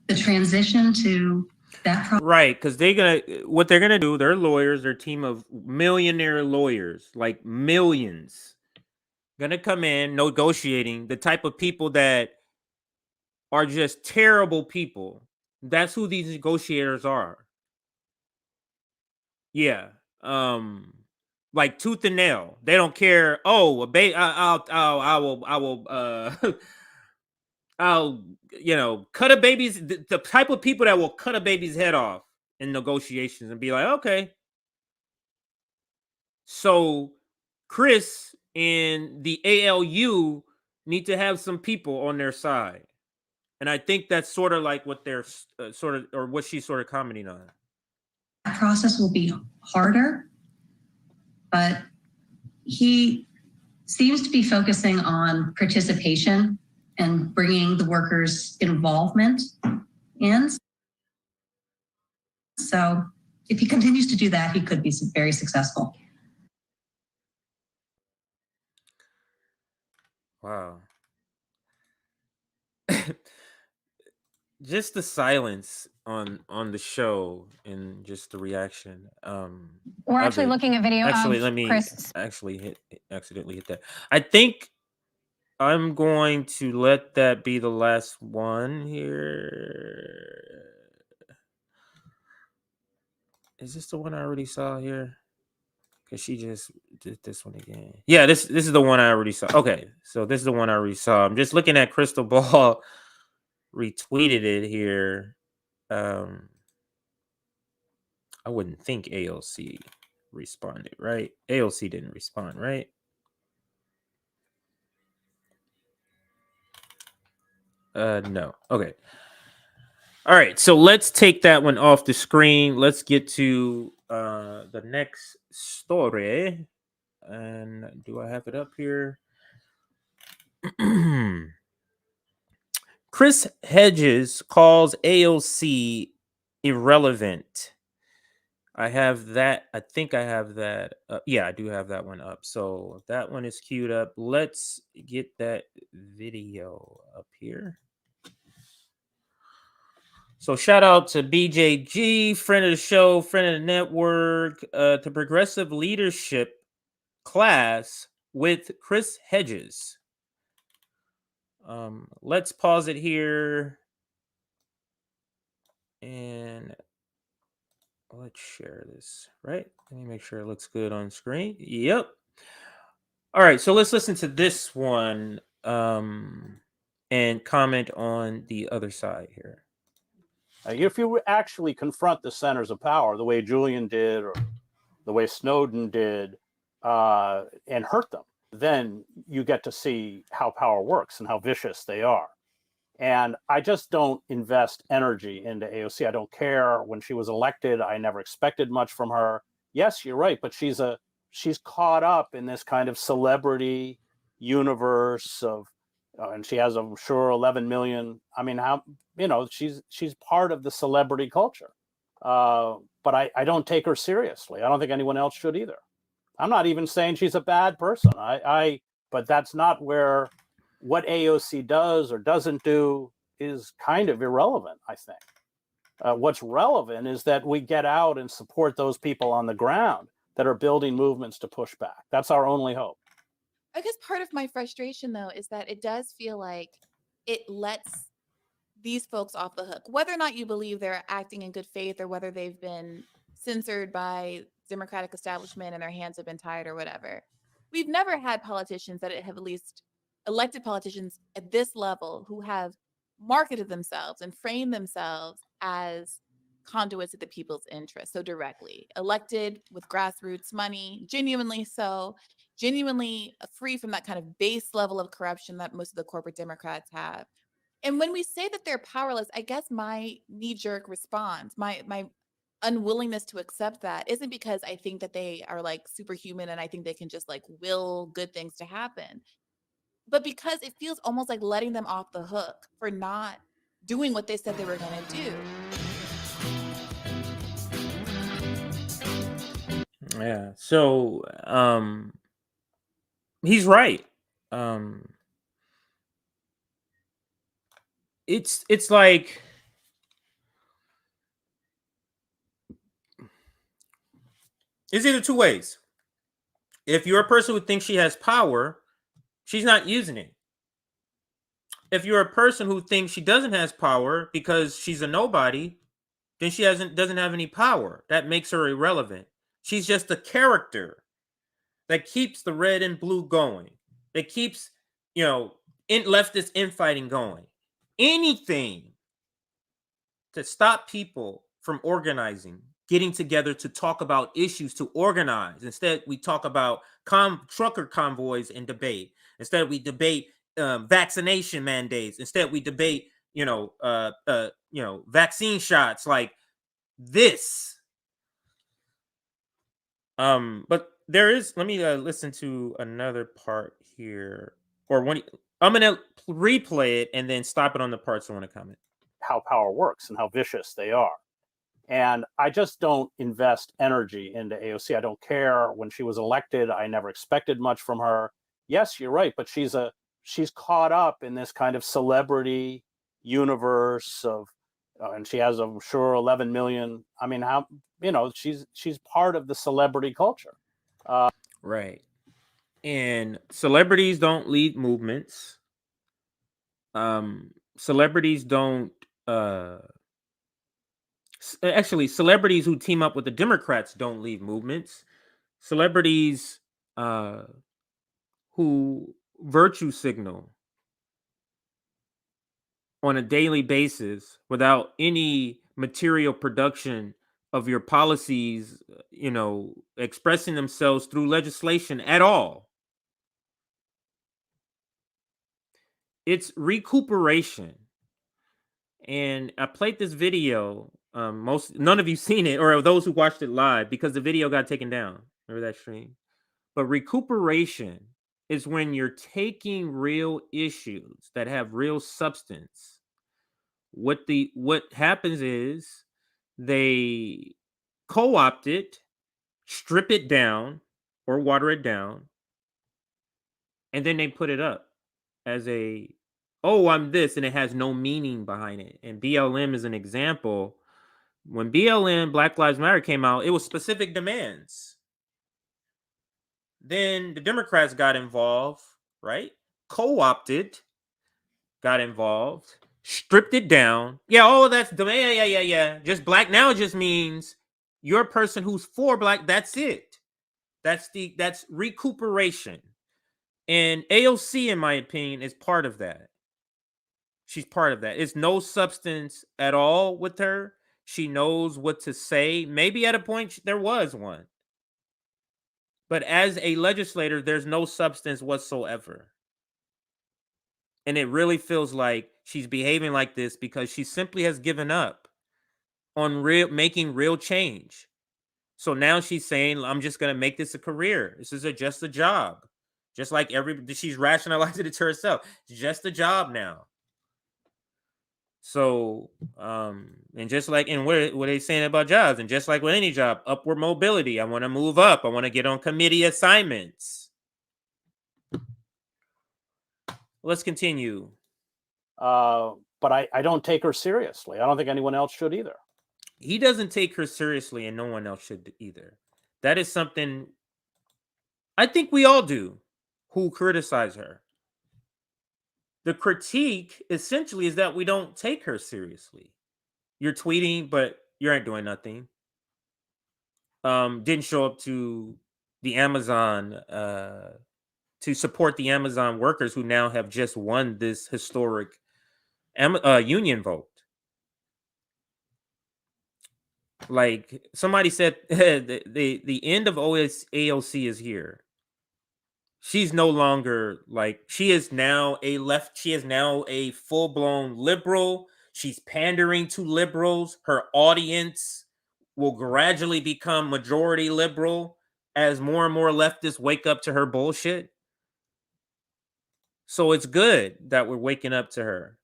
the transition to that right, because what they're gonna do, their lawyers, their team of millionaire lawyers, like millions, gonna come in negotiating, the type of people that are just terrible people. That's who these negotiators are. Yeah. Like tooth and nail. They don't care. Oh, I will I'll cut a baby's the type of people that will cut a baby's head off in negotiations and be like, okay. So Chris and the ALU need to have some people on their side. And I think that's sort of like what they're what she's sort of commenting on. That process will be harder, but he seems to be focusing on participation and bringing the workers' involvement in. So if he continues to do that, he could be very successful. Wow. Just the silence on the show and just the reaction. We're actually looking at video. Actually, of let me Chris. accidentally hit that. I think I'm going to let that be the last one here. Is this the one I already saw here? Because she just did this one again. Yeah, this is the one I already saw. Okay, so this is the one I already saw. I'm just looking at Crystal Ball retweeted it here. I wouldn't think AOC responded, right? AOC didn't respond, right? No. Okay. All right, so let's take that one off the screen. Let's get to the next story. And do I have it up here? Chris Hedges calls AOC irrelevant. I have that. I think I have that. Yeah, I do have that one up. So that one is queued up. Let's get that video up here. So shout out to BJG, friend of the show, friend of the network, to Progressive Leadership class with Chris Hedges. Let's pause it here and let's share this, right? Let me make sure it looks good on screen. Yep. All right, so let's listen to this one and comment on the other side here. If you actually confront the centers of power the way Julian did or the way Snowden did and hurt them, then you get to see how power works and how vicious they are. And I just don't invest energy into AOC. I don't care. When she was elected, I never expected much from her. Yes, you're right, but she's caught up in this kind of celebrity universe of, and she has, I'm sure, 11 million. I mean, she's part of the celebrity culture. But I don't take her seriously. I don't think anyone else should either. I'm not even saying she's a bad person. But that's not where what AOC does or doesn't do is kind of irrelevant, I think. What's relevant is that we get out and support those people on the ground that are building movements to push back. That's our only hope. I guess part of my frustration, though, is that it does feel like it lets these folks off the hook, whether or not you believe they're acting in good faith or whether they've been censored by Democratic establishment and their hands have been tied or whatever. We've never had politicians that have at least elected politicians at this level who have marketed themselves and framed themselves as conduits of the people's interest so directly, elected with grassroots money, genuinely so, genuinely free from that kind of base level of corruption that most of the corporate Democrats have. And when we say that they're powerless, I guess my knee-jerk response, my unwillingness to accept that isn't because I think that they are like superhuman and I think they can just like will good things to happen, but because it feels almost like letting them off the hook for not doing what they said they were going to do. Yeah. So he's right. It's like it's either two ways. If you're a person who thinks she has power, she's not using it. If you're a person who thinks she doesn't have power because she's a nobody, then she doesn't have any power. That makes her irrelevant. She's just a character that keeps the red and blue going. That keeps, leftist infighting going. Anything to stop people from organizing, getting together to talk about issues, to organize. Instead, we talk about trucker convoys and debate. Instead, we debate vaccination mandates. Instead, we debate, vaccine shots like this. But there is. Let me listen to another part here, or when I'm gonna replay it and then stop it on the parts I want to comment. How power works and how vicious they are. And I just don't invest energy into AOC. I don't care. When she was elected, I never expected much from her. Yes, you're right, but she's caught up in this kind of celebrity universe of, and she has, I'm sure, 11 million. I mean, she's part of the celebrity culture. Right. And celebrities don't lead movements. Celebrities don't. Actually, celebrities who team up with the Democrats don't lead movements. Celebrities who virtue signal on a daily basis without any material production of your policies, expressing themselves through legislation at all. It's recuperation. And I played this video. None of you seen it, or those who watched it live, because the video got taken down. Remember that stream? But recuperation is when you're taking real issues that have real substance. What happens is they co-opt it, strip it down, or water it down, and then they put it up as I'm this, and it has no meaning behind it. And BLM is an example. When BLM, Black Lives Matter, came out, it was specific demands. Then the Democrats got involved, right? Co-opted, got involved, stripped it down. Yeah, that's demand. Yeah. Just black now just means you're a person who's for black. That's it. That's recuperation. And AOC, in my opinion, is part of that. She's part of that. It's no substance at all with her. She knows what to say. Maybe at a point there was one. But as a legislator, there's no substance whatsoever. And it really feels like she's behaving like this because she simply has given up on making real change. So now she's saying, I'm just going to make this a career. This is just a job. Just like she's rationalizing it to herself. It's just a job now. So, and just like, and what are they saying about jobs? And just like with any job, upward mobility. I want to move up. I want to get on committee assignments. Let's continue. But I don't take her seriously. I don't think anyone else should either. He doesn't take her seriously, and no one else should either. That is something I think we all do who criticize her. the critique essentially is that we don't take her seriously. You're tweeting, but you aren't doing nothing. Didn't show up to the Amazon to support the Amazon workers who now have just won this historic union vote. Like somebody said, the end of AOC is here. She's no longer like, she is now a left. She is now a full-blown liberal. She's pandering to liberals. Her audience will gradually become majority liberal as more and more leftists wake up to her bullshit. So it's good that we're waking up to her,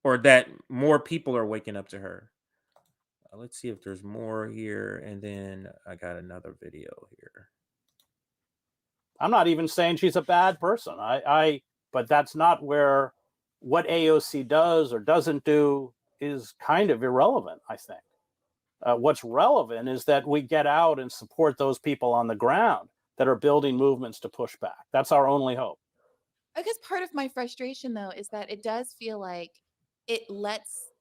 or that more people are waking up to her. Let's see if there's more here. And then I got another video here. I'm not even saying she's a bad person. But that's not where what AOC does or doesn't do is kind of irrelevant, I think. What's relevant is that we get out and support those people on the ground that are building movements to push back. That's our only hope. I guess part of my frustration, though, is that it does feel like it lets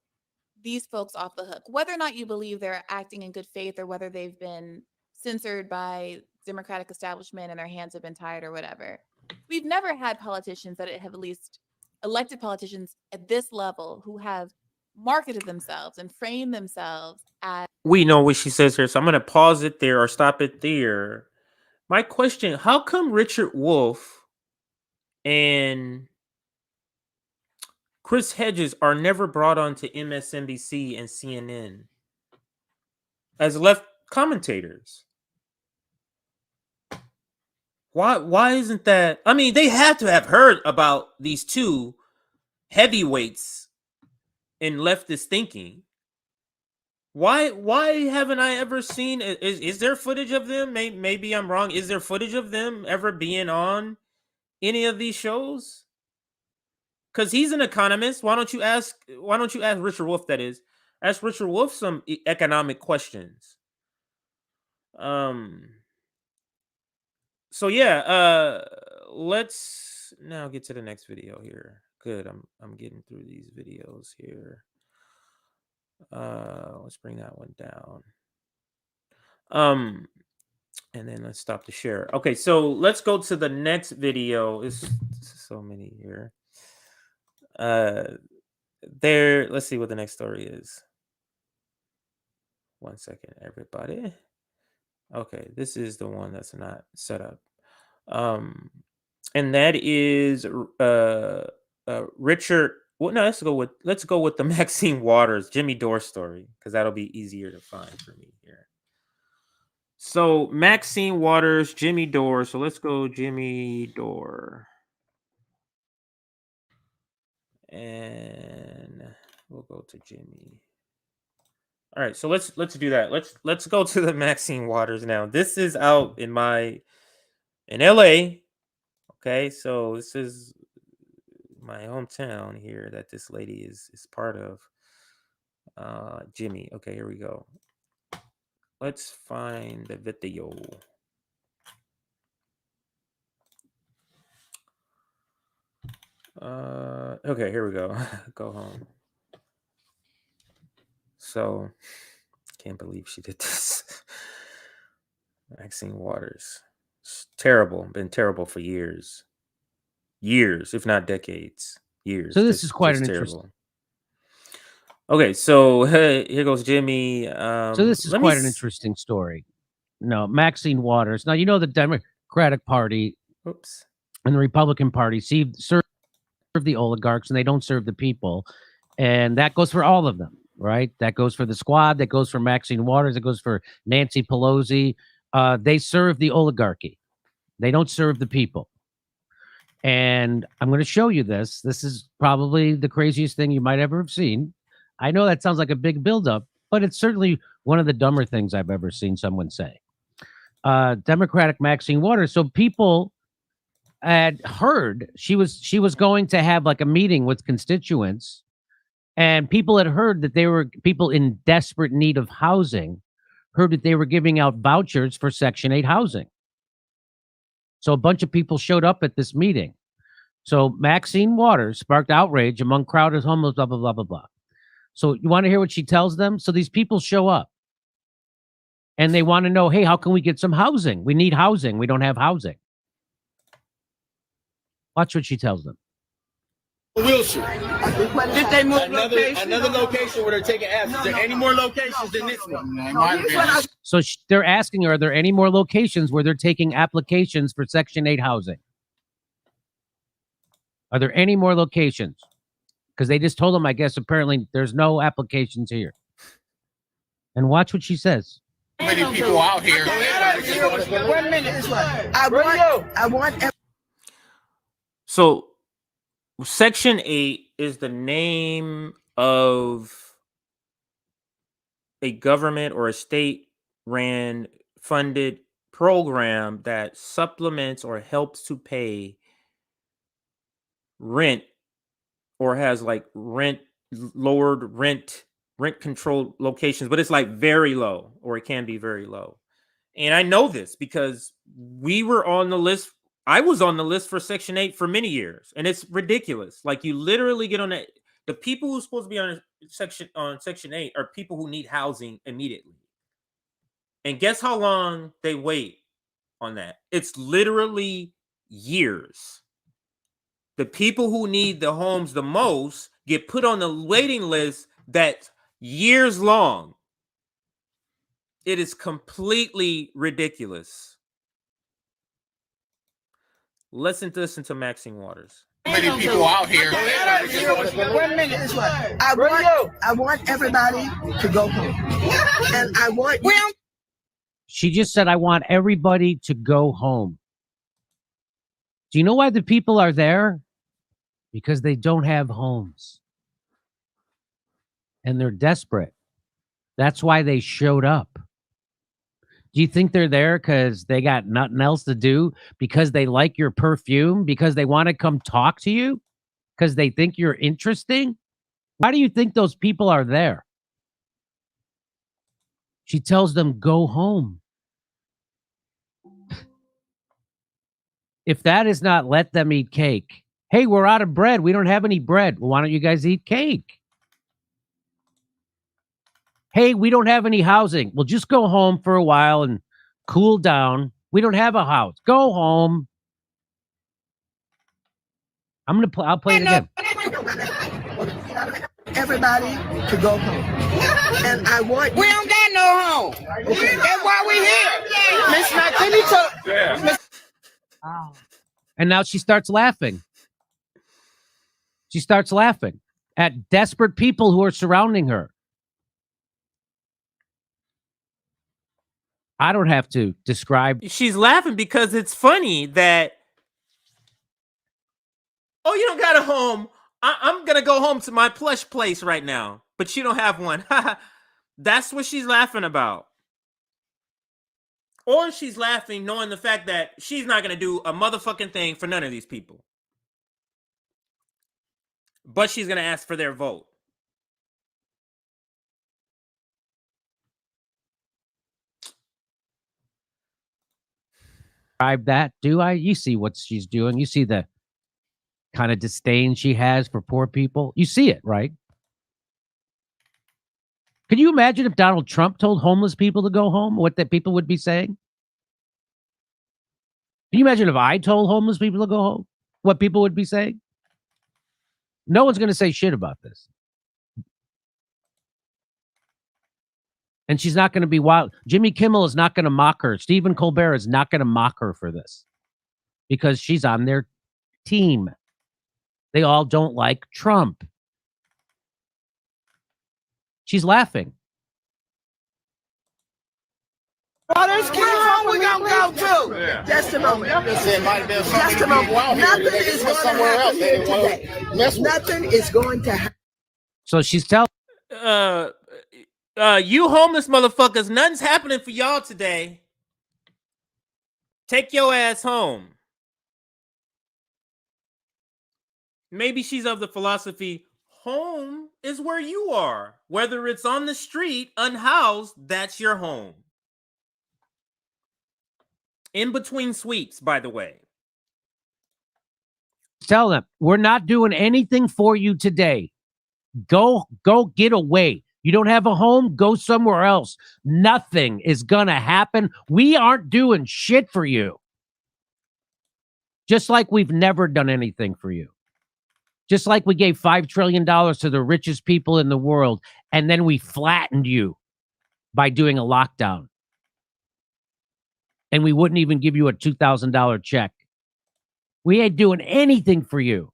these folks off the hook, whether or not you believe they're acting in good faith or whether they've been censored by Democratic establishment and their hands have been tied or whatever. We've never had politicians that have, at least elected politicians at this level, who have marketed themselves and framed themselves as. We know what she says here, so I'm going to pause it there or stop it there. My question, how come Richard Wolff and Chris Hedges are never brought on to MSNBC and CNN as left commentators? Why isn't that? I mean, they have to have heard about these two heavyweights in leftist thinking. Why haven't I ever seen? Is there footage of them? Maybe I'm wrong. Is there footage of them ever being on any of these shows? Because he's an economist. Why don't you ask Richard Wolff, that is? Ask Richard Wolff some economic questions. So yeah, let's now get to the next video here. Good. I'm getting through these videos here. Let's bring that one down. And then let's stop the share. Okay, so let's go to the next video. It's so many here. Let's see what the next story is. 1 second, everybody. Okay, this is the one that's not set up. And that is Richard. Well, no, let's go with the Maxine Waters, Jimmy Dore story, because that'll be easier to find for me here. So Maxine Waters, Jimmy Dore. So let's go Jimmy Dore. And we'll go to Jimmy. All right, so let's do that. Let's go to the Maxine Waters now. This is out in LA. Okay, so this is my hometown here that this lady is part of. Jimmy. Okay, here we go. Let's find the video. Okay, here we go. Go home. So, can't believe she did this. Maxine Waters. It's terrible. Been terrible for years. Years, if not decades. Years. So this is quite an interesting. Okay, so here goes Jimmy. So this is quite an interesting story. No, Maxine Waters. Now, you know the Democratic Party and the Republican Party serve the oligarchs and they don't serve the people. And that goes for all of them, right? That goes for the squad. That goes for Maxine Waters. It goes for Nancy Pelosi. They serve the oligarchy. They don't serve the people. And I'm going to show you this. This is probably the craziest thing you might ever have seen. I know that sounds like a big buildup, but it's certainly one of the dumber things I've ever seen someone say. Democratic Maxine Waters. So people had heard she was going to have like a meeting with constituents, and people had heard that they were people in desperate need of housing, heard that they were giving out vouchers for Section 8 housing. So a bunch of people showed up at this meeting. So Maxine Waters sparked outrage among crowded homeless, blah, blah, blah, blah, blah. So you want to hear what she tells them? So these people show up and they want to know, hey, how can we get some housing? We need housing. We don't have housing. Watch what she tells them. Wilshire. Did they move another location where they're taking action? Is there any more locations than this one? So they're asking her, are there any more locations where they're taking applications for Section 8 housing? Are there any more locations? Because they just told them, I guess, apparently there's no applications here. And watch what she says. Many people out here. 1 minute. I want. So Section 8 is the name of a government or a state-ran funded program that supplements or helps to pay rent or has like lowered rent controlled locations, but it's like very low, or it can be very low. And I know this because we were on the list. I was on the list for Section 8 for many years, and it's ridiculous. Like, you literally get on that. The people who's supposed to be on Section 8 are people who need housing immediately. And guess how long they wait on that? It's literally years. The people who need the homes the most get put on the waiting list that's years long. It is completely ridiculous. Listen to Maxine Waters. Many people out here. 1 minute. I want everybody to go home. And I want. She just said, I want everybody to go home. Do you know why the people are there? Because they don't have homes. And they're desperate. That's why they showed up. Do you think they're there because they got nothing else to do? Because they like your perfume? Because they want to come talk to you? Because they think you're interesting? Why do you think those people are there? She tells them, go home. If that is not let them eat cake. Hey, we're out of bread. We don't have any bread. Well, why don't you guys eat cake? Hey, we don't have any housing. Well, just go home for a while and cool down. We don't have a house. Go home. I'll play it again. Everybody to go home. And I want. We don't got no home. That's why we here. Miss McKinney. Wow. And now she starts laughing. She starts laughing at desperate people who are surrounding her. I don't have to describe. She's laughing because it's funny that, oh, you don't got a home. I'm going to go home to my plush place right now, but you don't have one. That's what she's laughing about. Or she's laughing knowing the fact that she's not going to do a motherfucking thing for none of these people. But she's going to ask for their vote. That, do I? You see what she's doing. You see the kind of disdain she has for poor people. You see it, right? Can you imagine if Donald Trump told homeless people to go home, what that people would be saying? Can you imagine if I told homeless people to go home, what people would be saying? No one's going to say shit about this. And she's not going to be wild. Jimmy Kimmel is not going to mock her. Stephen Colbert is not going to mock her for this because she's on their team. They all don't like Trump. She's laughing. Waters, keep home, we gonna go too. Yeah. Just a moment. Just a moment. Nothing is going to happen here today. Nothing is going to happen. So she's telling. You homeless motherfuckers, nothing's happening for y'all today. Take your ass home. Maybe she's of the philosophy, home is where you are. Whether it's on the street, unhoused, that's your home. In between sweeps, by the way. Tell them, we're not doing anything for you today. Go get away. You don't have a home? Go somewhere else. Nothing is going to happen. We aren't doing shit for you. Just like we've never done anything for you. Just like we gave $5 trillion to the richest people in the world, and then we flattened you by doing a lockdown. And we wouldn't even give you a $2,000 check. We ain't doing anything for you.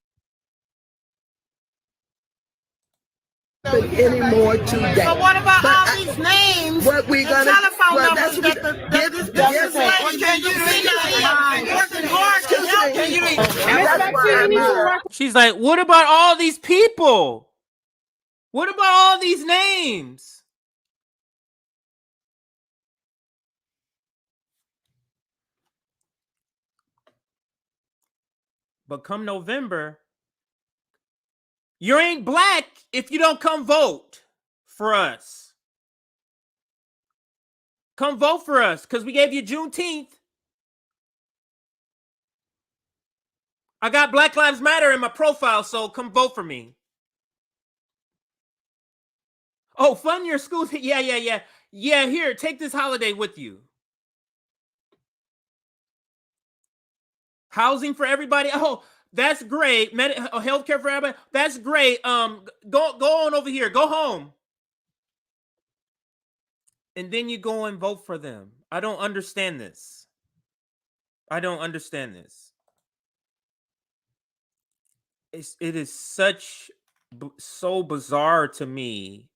Anymore today. So what about all these names? What we gonna telephone numbers that's She's like, what about all these people? What about all these names? But come November, you ain't black if you don't come vote for us. Come vote for us because we gave you Juneteenth. I got Black Lives Matter in my profile, so come vote for me. Oh, fund your schools. Yeah. Yeah, here, take this holiday with you. Housing for everybody. Oh, that's great. Healthcare for everybody. That's great. Go on over here. Go home. And then you go and vote for them. I don't understand this. It is so bizarre to me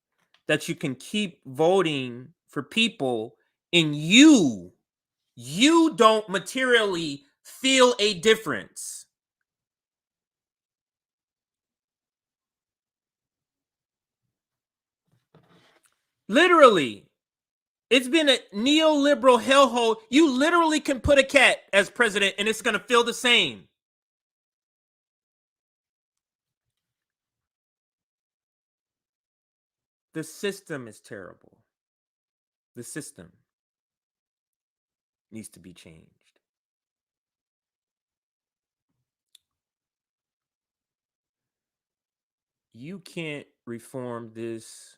that you can keep voting for people and you don't materially feel a difference. Literally, it's been a neoliberal hellhole. You literally can put a cat as president and it's going to feel the same. The system is terrible. The system needs to be changed. You can't reform this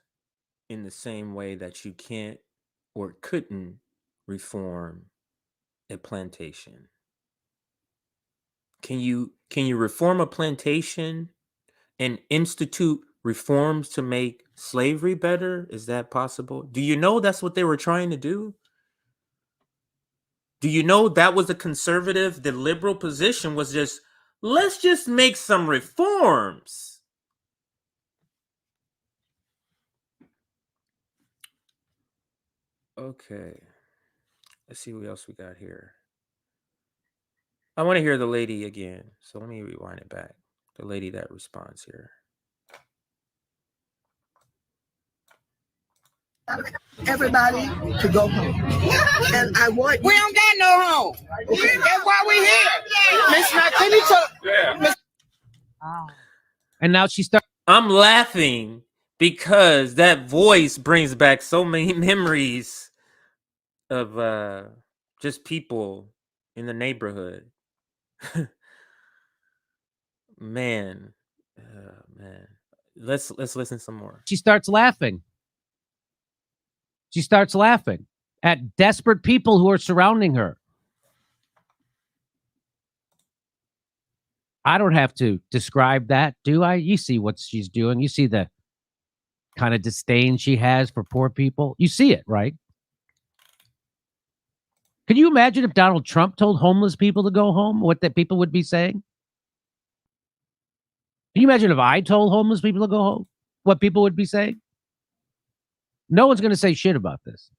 in the same way that you can't or couldn't reform a plantation. Can you reform a plantation and institute reforms to make slavery better? Is that possible? Do you know that's what they were trying to do? Do you know that was the conservative, the liberal position was just, let's just make some reforms. Okay. Let's see what else we got here. I want to hear the lady again. So let me rewind it back. The lady that responds here. Everybody to go home. And I want We don't got no home. Okay. That's why we here. Miss McKinney took. And now she starts. I'm laughing because that voice brings back so many memories of just people in the neighborhood. Man. Let's listen some more. She starts laughing. She starts laughing at desperate people who are surrounding her. I don't have to describe that, do I? You see what she's doing. You see the kind of disdain she has for poor people. You see it, right? Can you imagine if Donald Trump told homeless people to go home, what that people would be saying? Can you imagine if I told homeless people to go home, what people would be saying? No one's going to say shit about this.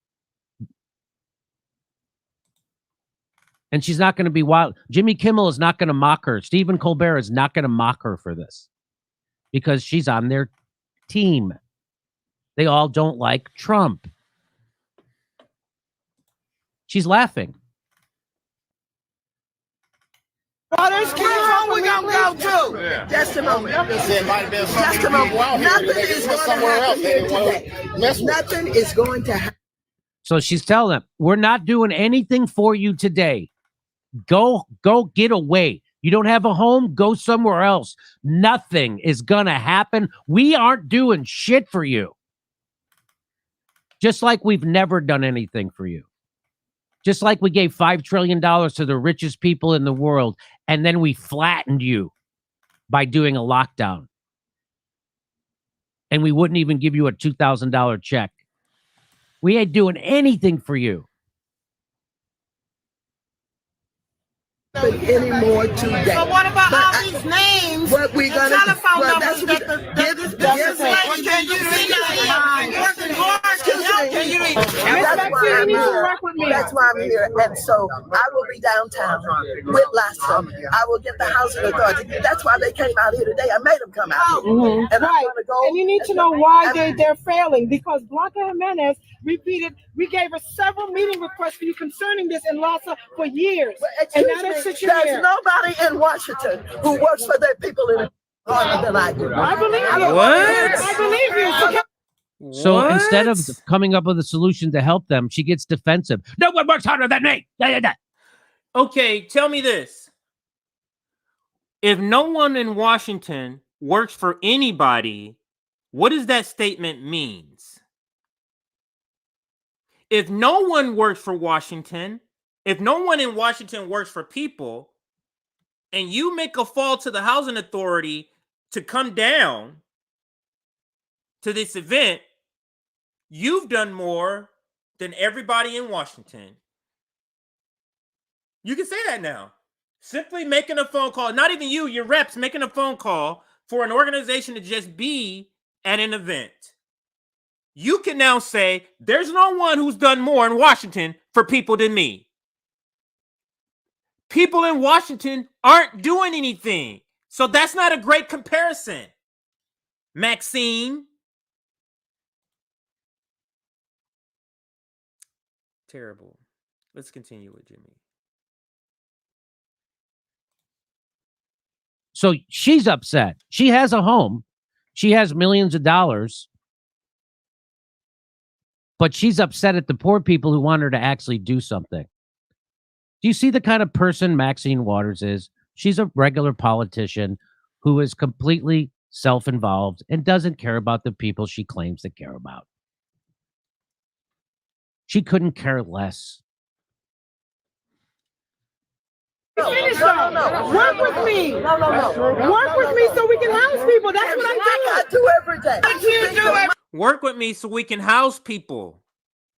And she's not going to be wild. Jimmy Kimmel is not going to mock her. Stephen Colbert is not going to mock her for this because she's on their team. They all don't like Trump. She's laughing. Waters, keep home, we gonna go too. Yeah. Just a moment. Just a moment. Nothing is going to happen here today. Nothing is going to happen. So she's telling them, we're not doing anything for you today. Go get away. You don't have a home? Go somewhere else. Nothing is going to happen. We aren't doing shit for you. Just like we've never done anything for you. Just like we gave $5 trillion to the richest people in the world, and then we flattened you by doing a lockdown. And we wouldn't even give you a $2,000 check. We ain't doing anything for you. Anymore today. So what about all these names? What we gonna telephone well, numbers that the can you read working hard to help? Can you read? That's why I'm here. And so I will be downtown with Lassa. I will get the housing authority. That's why they came out here today. I made them come out. And right. And you need to know why they're failing, because Blanca Jimenez repeated, we gave her several meeting requests for you concerning this in Lassa for years. And now they're sitting there's here. nobody in Washington who works for their people in harder than I do. I believe you. What? I believe you. So What? instead of coming up with a solution to help them, she gets defensive. No one works harder than me. Okay, tell me this. If no one in Washington works for anybody, what does that statement mean? If no one works for Washington, if no one in Washington works for people, and you make a fall to the housing authority to come down to this event, you've done more than everybody in Washington. You can say that now. Simply making a phone call, not even you, your reps making a phone call for an organization to just be at an event. You can now say, there's no one who's done more in Washington for people than me. People in Washington aren't doing anything. So that's not a great comparison, Maxine. Terrible. Let's continue with Jimmy. So she's upset. She has a home. She has millions of dollars. But she's upset at the poor people who want her to actually do something. Do you see the kind of person Maxine Waters is? She's a regular politician who is completely self-involved and doesn't care about the people she claims to care about. She couldn't care less. No. Work with me. No. Work with me so we can house people. That's what I do every day. Work with me so we can house people.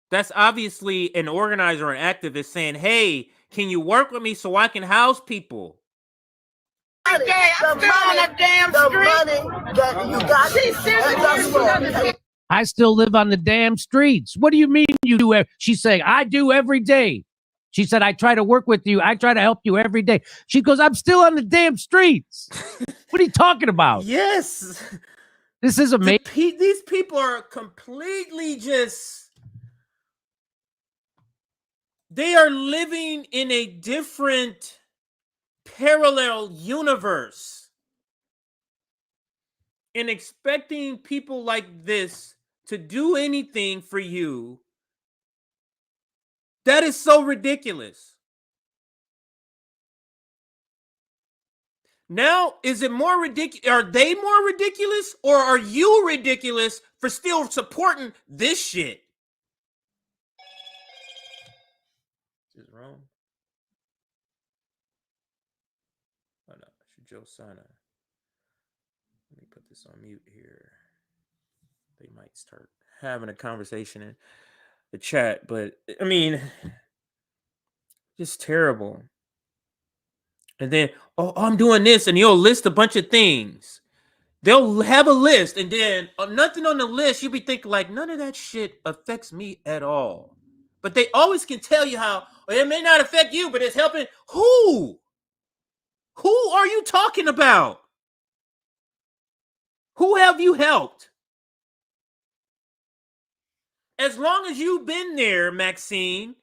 That's obviously an organizer or an activist saying, hey, can you work with me so I can house people? I'm still on that damn street. I still live on the damn streets. What do you mean you do? She's saying, I do every day. She said, I try to work with you. I try to help you every day. She goes, I'm still on the damn streets. What are you talking about? Yes. This is amazing. These people are completely they are living in a different parallel universe and expecting people like this to do anything for you. That is so ridiculous. Now, is it more ridiculous? Are they more ridiculous, or are you ridiculous for still supporting this shit? Is it wrong? Oh no, Joe Sana. Let me put this on mute here. They might start having a conversation in the chat, but I mean, just terrible. And then, oh, I'm doing this, and you'll list a bunch of things. They'll have a list, and then nothing on the list, you'll be thinking like, none of that shit affects me at all. But they always can tell you how it may not affect you, but it's helping. Who? Who are you talking about? Who have you helped? As long as you've been there, Maxine,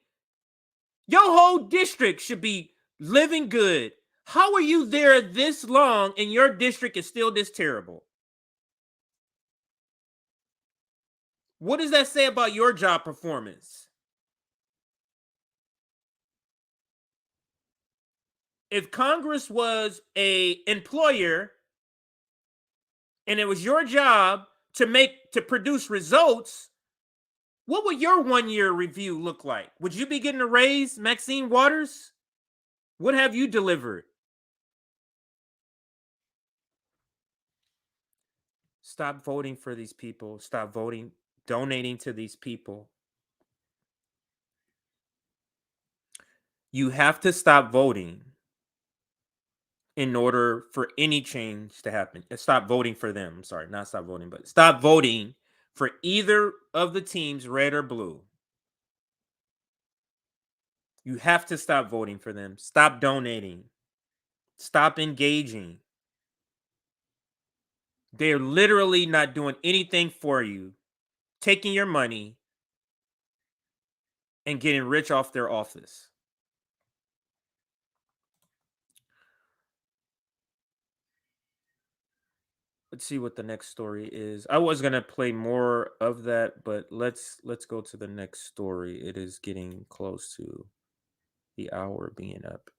your whole district should be living good. How are you there this long and your district is still this terrible? What does that say about your job performance? if Congress was a employer and it was your job to produce results, what would your 1 year review look like? Would you be getting a raise, Maxine Waters? What have you delivered? Stop voting for these people. Stop donating to these people. You have to stop voting in order for any change to happen. Stop voting for them. I'm sorry, not stop voting, but stop voting for either of the teams, red or blue. You have to stop voting for them. Stop donating. Stop engaging. They're literally not doing anything for you, taking your money and getting rich off their office. Let's see what the next story is. I was gonna play more of that, but let's go to the next story. It is getting close to the hour being up.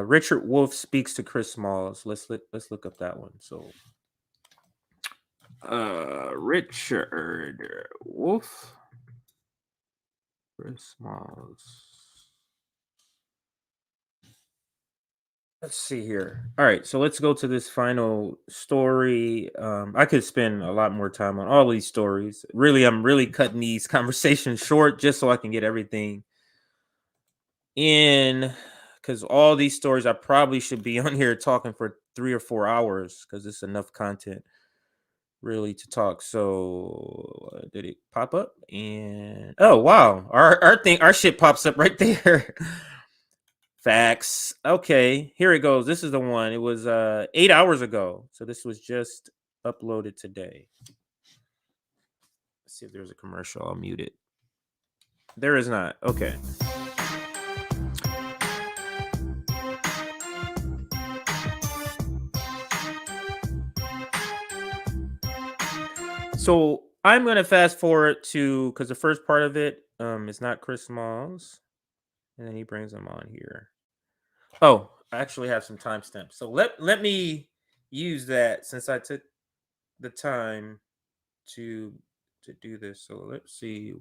Richard Wolff speaks to Chris Smalls. Let's look up that one. So, Richard Wolff, Chris Smalls. Let's see here. All right, so let's go to this final story. I could spend a lot more time on all these stories. Really, I'm really cutting these conversations short just so I can get everything in, because all these stories I probably should be on here talking for 3 or 4 hours because it's enough content really to talk. So did it pop up? And oh wow, our shit pops up right there. Facts. Okay, here it goes. This is the one. It was 8 hours ago. So this was just uploaded today. Let's see if there's a commercial. I'll mute it. There is not. Okay. So I'm going to fast forward to, because the first part of it is not Chris Smalls. And then he brings them on here. Oh, I actually have some timestamps. So let me use that since I took the time to do this. So let's see.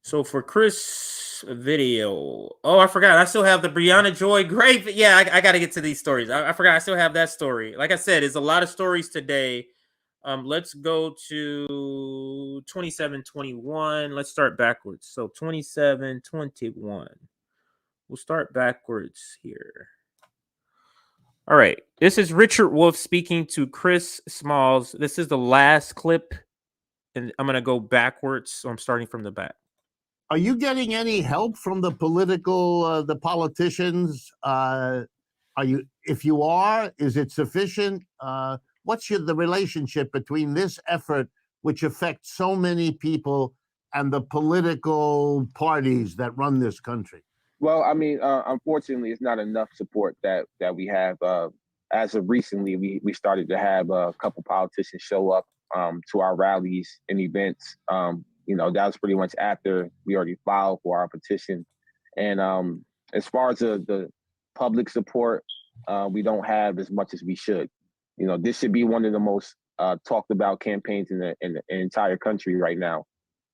So for Chris video, oh, I forgot. I still have the Briahna Joy Grave. Yeah, I got to get to these stories. I forgot. I still have that story. Like I said, there's a lot of stories today. Let's go to 2721. Let's start backwards. So 2721. We'll start backwards here. All right. This is Richard Wolff speaking to Chris Smalls. This is the last clip, and I'm going to go backwards. So I'm starting from the back. Are you getting any help from the the politicians? Are you, if you are, is it sufficient? What's the relationship between this effort, which affects so many people, and the political parties that run this country? Well, I mean, unfortunately, it's not enough support that we have. As of recently, we started to have a couple politicians show up to our rallies and events. You know, that was pretty much after we already filed for our petition. And as far as the public support, we don't have as much as we should. You know, this should be one of the most talked about campaigns in the entire country right now.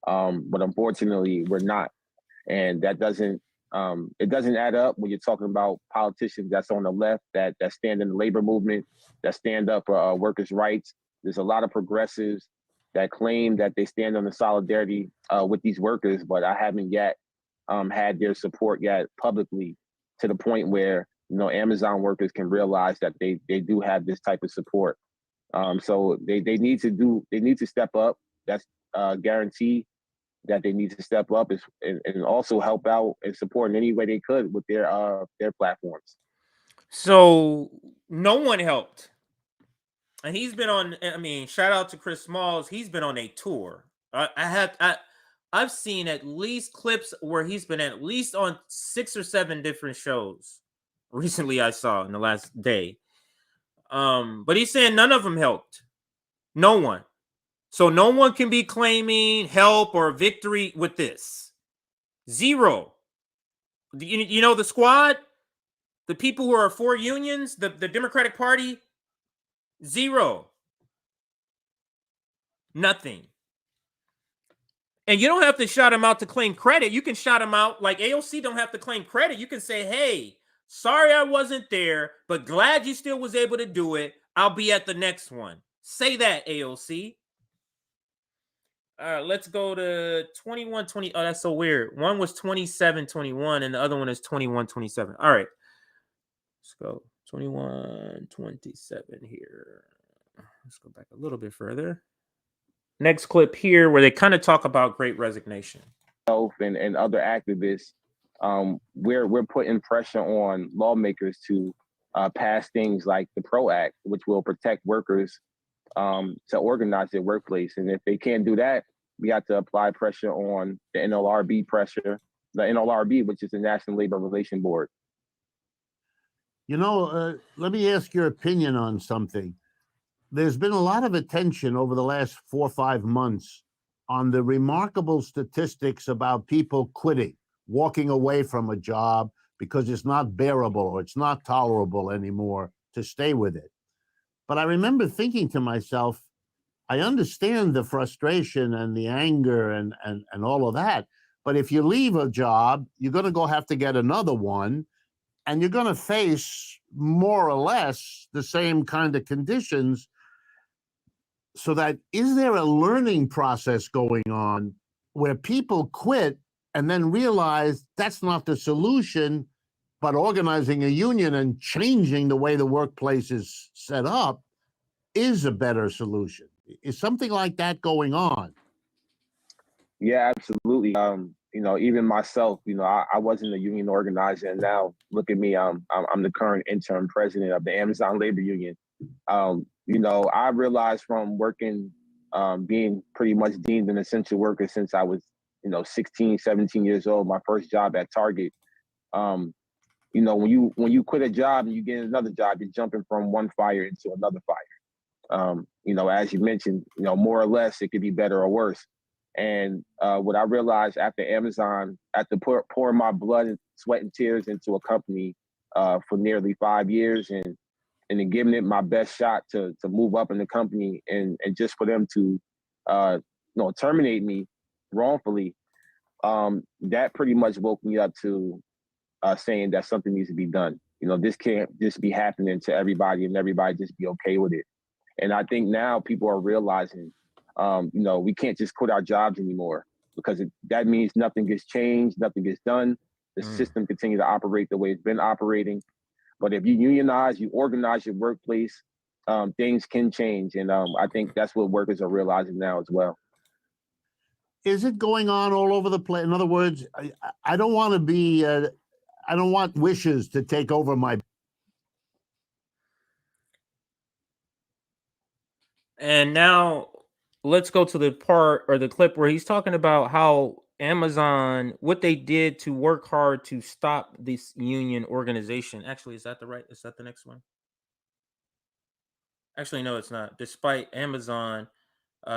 But unfortunately, we're not. And that doesn't, it doesn't add up when you're talking about politicians that's on the left, that stand in the labor movement, that stand up for workers' rights. There's a lot of progressives that claim that they stand on the solidarity with these workers, but I haven't yet had their support yet publicly, to the point where, you know, Amazon workers can realize that they do have this type of support. So they need to step up. That's guaranteed that they need to step up and also help out and support in any way they could with their platforms. So no one helped. And he's been on, I mean, shout out to Chris Smalls. He's been on a tour. I've seen at least clips where he's been at least on 6 or 7 different shows. Recently, I saw in the last day. But he's saying none of them helped. No one. So no one can be claiming help or victory with this. Zero. You know the squad? The people who are for unions, the Democratic Party, zero. Nothing. And you don't have to shout them out to claim credit. You can shout them out like AOC don't have to claim credit. You can say, hey, sorry I wasn't there, but glad you still was able to do it. I'll be at the next one. Say that, AOC. All right, let's go to 21-20. Oh, that's so weird. One was 27-21 and the other one is 21-27. All right. Let's go 21-27 here. Let's go back a little bit further. Next clip here where they kind of talk about Great Resignation. And other activists, we're putting pressure on lawmakers to pass things like the PRO Act, which will protect workers to organize their workplace. And if they can't do that, we have to apply pressure on the NLRB, which is the National Labor Relations Board. You know, let me ask your opinion on something. There's been a lot of attention over the last 4 or 5 months on the remarkable statistics about people quitting, walking away from a job because it's not bearable or it's not tolerable anymore to stay with it. But I remember thinking to myself, I understand the frustration and the anger and all of that. But if you leave a job, you're going to have to get another one. And you're going to face more or less the same kind of conditions. So that, is there a learning process going on where people quit and then realize that's not the solution, but organizing a union and changing the way the workplace is set up is a better solution? Is something like that going on? Yeah, absolutely. You know, even myself, you know, I wasn't a union organizer, and now look at me. I'm the current interim president of the Amazon Labor Union. You know, I realized from working, being pretty much deemed an essential worker since I was, you know, 16, 17 years old, my first job at Target. You know, when you quit a job and you get another job, you're jumping from one fire into another fire. You know, as you mentioned, you know, more or less, it could be better or worse. And what I realized after Amazon, after pouring my blood, and sweat, and tears into a company for nearly 5 years, and then giving it my best shot to move up in the company, and just for them to you know, terminate me wrongfully, that pretty much woke me up to saying that something needs to be done. You know, this can't just be happening to everybody and everybody just be okay with it. And I think now people are realizing, you know, we can't just quit our jobs anymore, because that means nothing gets changed, nothing gets done. The system continues to operate the way it's been operating. But if you unionize, you organize your workplace, things can change. And I think that's what workers are realizing now as well. Is it going on all over the place? In other words, I don't want to be, I don't want wishes to take over my. And now let's go to the part or the clip where he's talking about how Amazon, what they did to work hard to stop this union organization. Actually, is that the next one? Actually, no, it's not. Despite Amazon,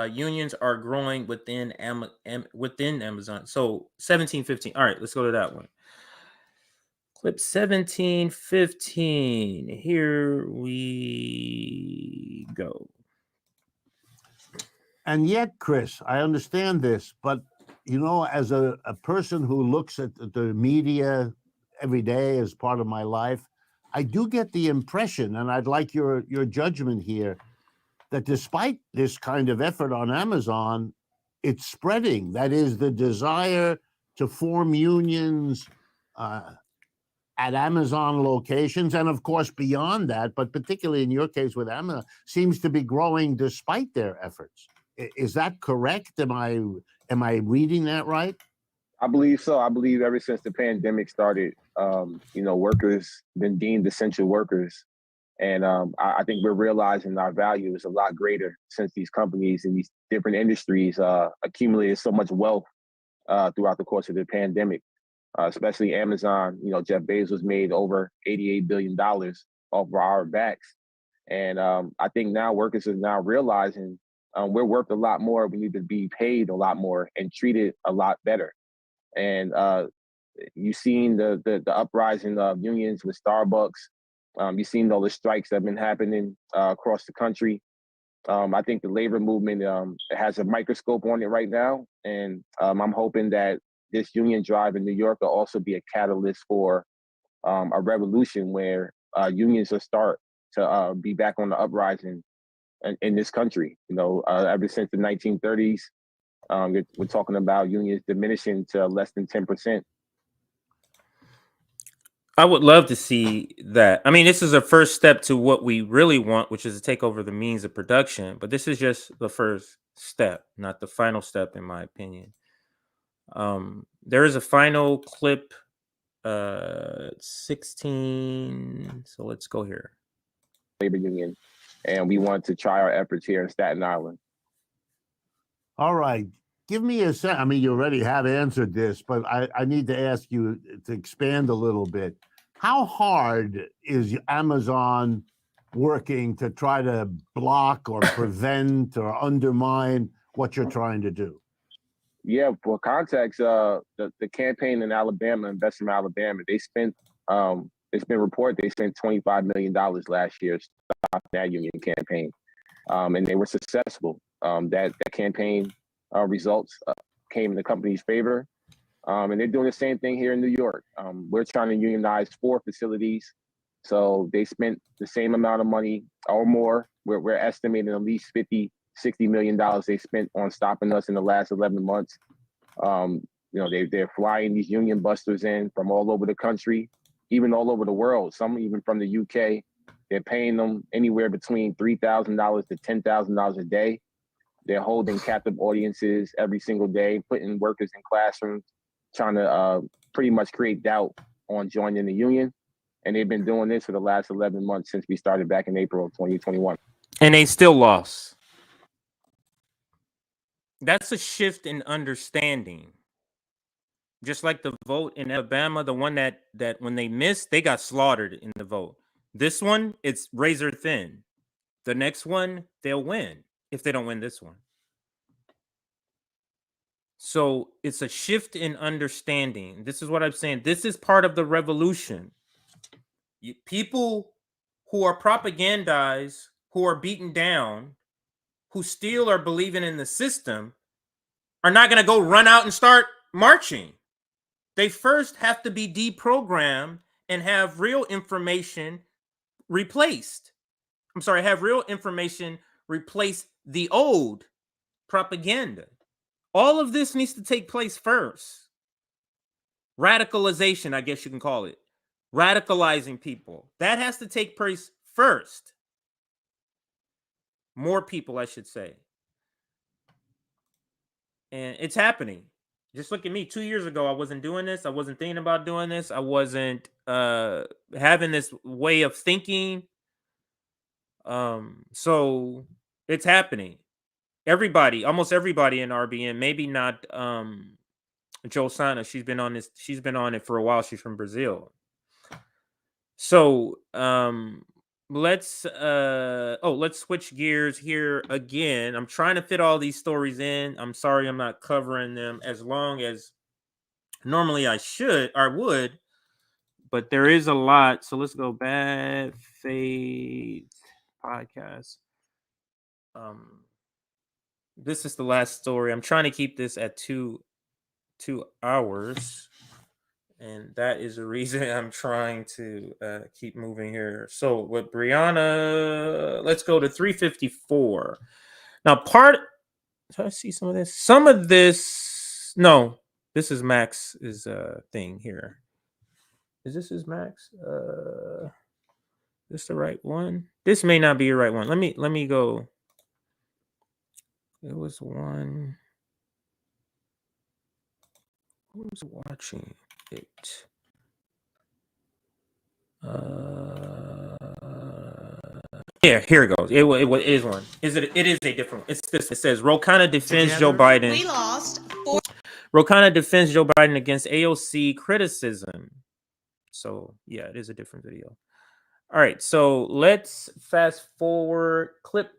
unions are growing within Amazon. So 17-15. All right, let's go to that one. Clip 17-15. Here we go. And yet, Chris, I understand this, but you know, as a person who looks at the media every day as part of my life, I do get the impression, and I'd like your judgment here, that despite this kind of effort on Amazon, it's spreading. That is, the desire to form unions at Amazon locations, and of course beyond that, but particularly in your case with Amazon, seems to be growing despite their efforts. Is that correct? Am I reading that right? I believe so. I believe ever since the pandemic started, you know, workers been deemed essential workers. And I think we're realizing our value is a lot greater since these companies and these different industries accumulated so much wealth throughout the course of the pandemic, especially Amazon. You know, Jeff Bezos made over $88 billion off of our backs. And I think now workers are now realizing we're worth a lot more. We need to be paid a lot more and treated a lot better. And You've seen the uprising of unions with Starbucks. You've seen all the strikes that have been happening across the country. I think the labor movement has a microscope on it right now, and I'm hoping that this union drive in New York will also be a catalyst for a revolution where unions will start to be back on the uprising in this country. Ever since the 1930s, we're talking about unions diminishing to less than 10%. I would love to see that. I mean, this is a first step to what we really want, which is to take over the means of production. But this is just the first step, not the final step, in my opinion. There is a final clip, 16. So let's go here. Labor union, and we want to try our efforts here in Staten Island. All right. Give me a sense. I mean, you already have answered this, but I need to ask you to expand a little bit. How hard is Amazon working to try to block or prevent or undermine what you're trying to do? Yeah, for context, the campaign in Alabama, Invest in Alabama, they spent, it's been reported they spent $25 million last year to stop that union campaign. And they were successful. That campaign results came in the company's favor. And they're doing the same thing here in New York. We're trying to unionize 4 facilities. So they spent the same amount of money or more. We're estimating at least $50, $60 million they spent on stopping us in the last 11 months. They're flying these union busters in from all over the country, even all over the world, some even from the UK. They're paying them anywhere between $3,000 to $10,000 a day. They're holding captive audiences every single day, putting workers in classrooms, trying to pretty much create doubt on joining the union. And they've been doing this for the last 11 months since we started back in April of 2021. And they still lost. That's a shift in understanding. Just like the vote in Alabama, the one that when they missed, they got slaughtered in the vote. This one, it's razor thin. The next one, they'll win if they don't win this one. So it's a shift in understanding. This is what I'm saying. This is part of the revolution. People who are propagandized, who are beaten down, who still are believing in the system, are not going to go run out and start marching. They first have to be deprogrammed and have real information replaced. Have real information replace the old propaganda. All of this needs to take place first. Radicalization, I guess you can call it. Radicalizing people. That has to take place first. More people, I should say. And it's happening. Just look at me. 2 years ago, I wasn't doing this. I wasn't thinking about doing this. I wasn't having this way of thinking. So it's happening. Everybody, almost everybody in RBN, maybe not Josana. She's been on this. She's been on it for a while. She's from Brazil. So let's switch gears here again. I'm trying to fit all these stories in. I'm sorry I'm not covering them as long as normally I would, but there is a lot. So let's go Bad Faith Podcast. This is the last story. I'm trying to keep this at 2 hours. And that is the reason I'm trying to keep moving here. So with Briahna, let's go to 354. Now, should I see some of this? Some of this, no, this is Max's thing here. Is this his Max? This the right one? This may not be the right one. Let me go. It was one. Who was watching it? Yeah, here it goes. It is one. It is a different one. It's this. It says Khanna defends Joe Biden. We lost. Khanna defends Joe Biden against AOC criticism. So yeah, it is a different video. All right, so let's fast forward. Clip.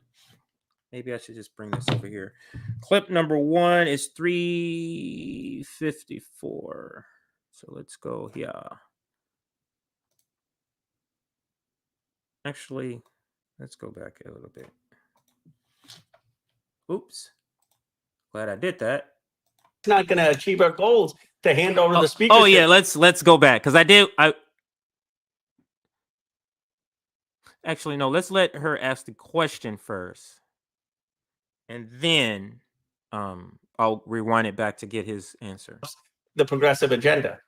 Maybe I should just bring this over here. Clip number 1 is 354. So let's go here. Actually, let's go back a little bit. Oops. Glad I did that. It's not going to achieve our goals to hand over the speakership. Oh yeah, let's go back because I actually no. Let's let her ask the question first, and then I'll rewind it back to get his answer. The progressive agenda.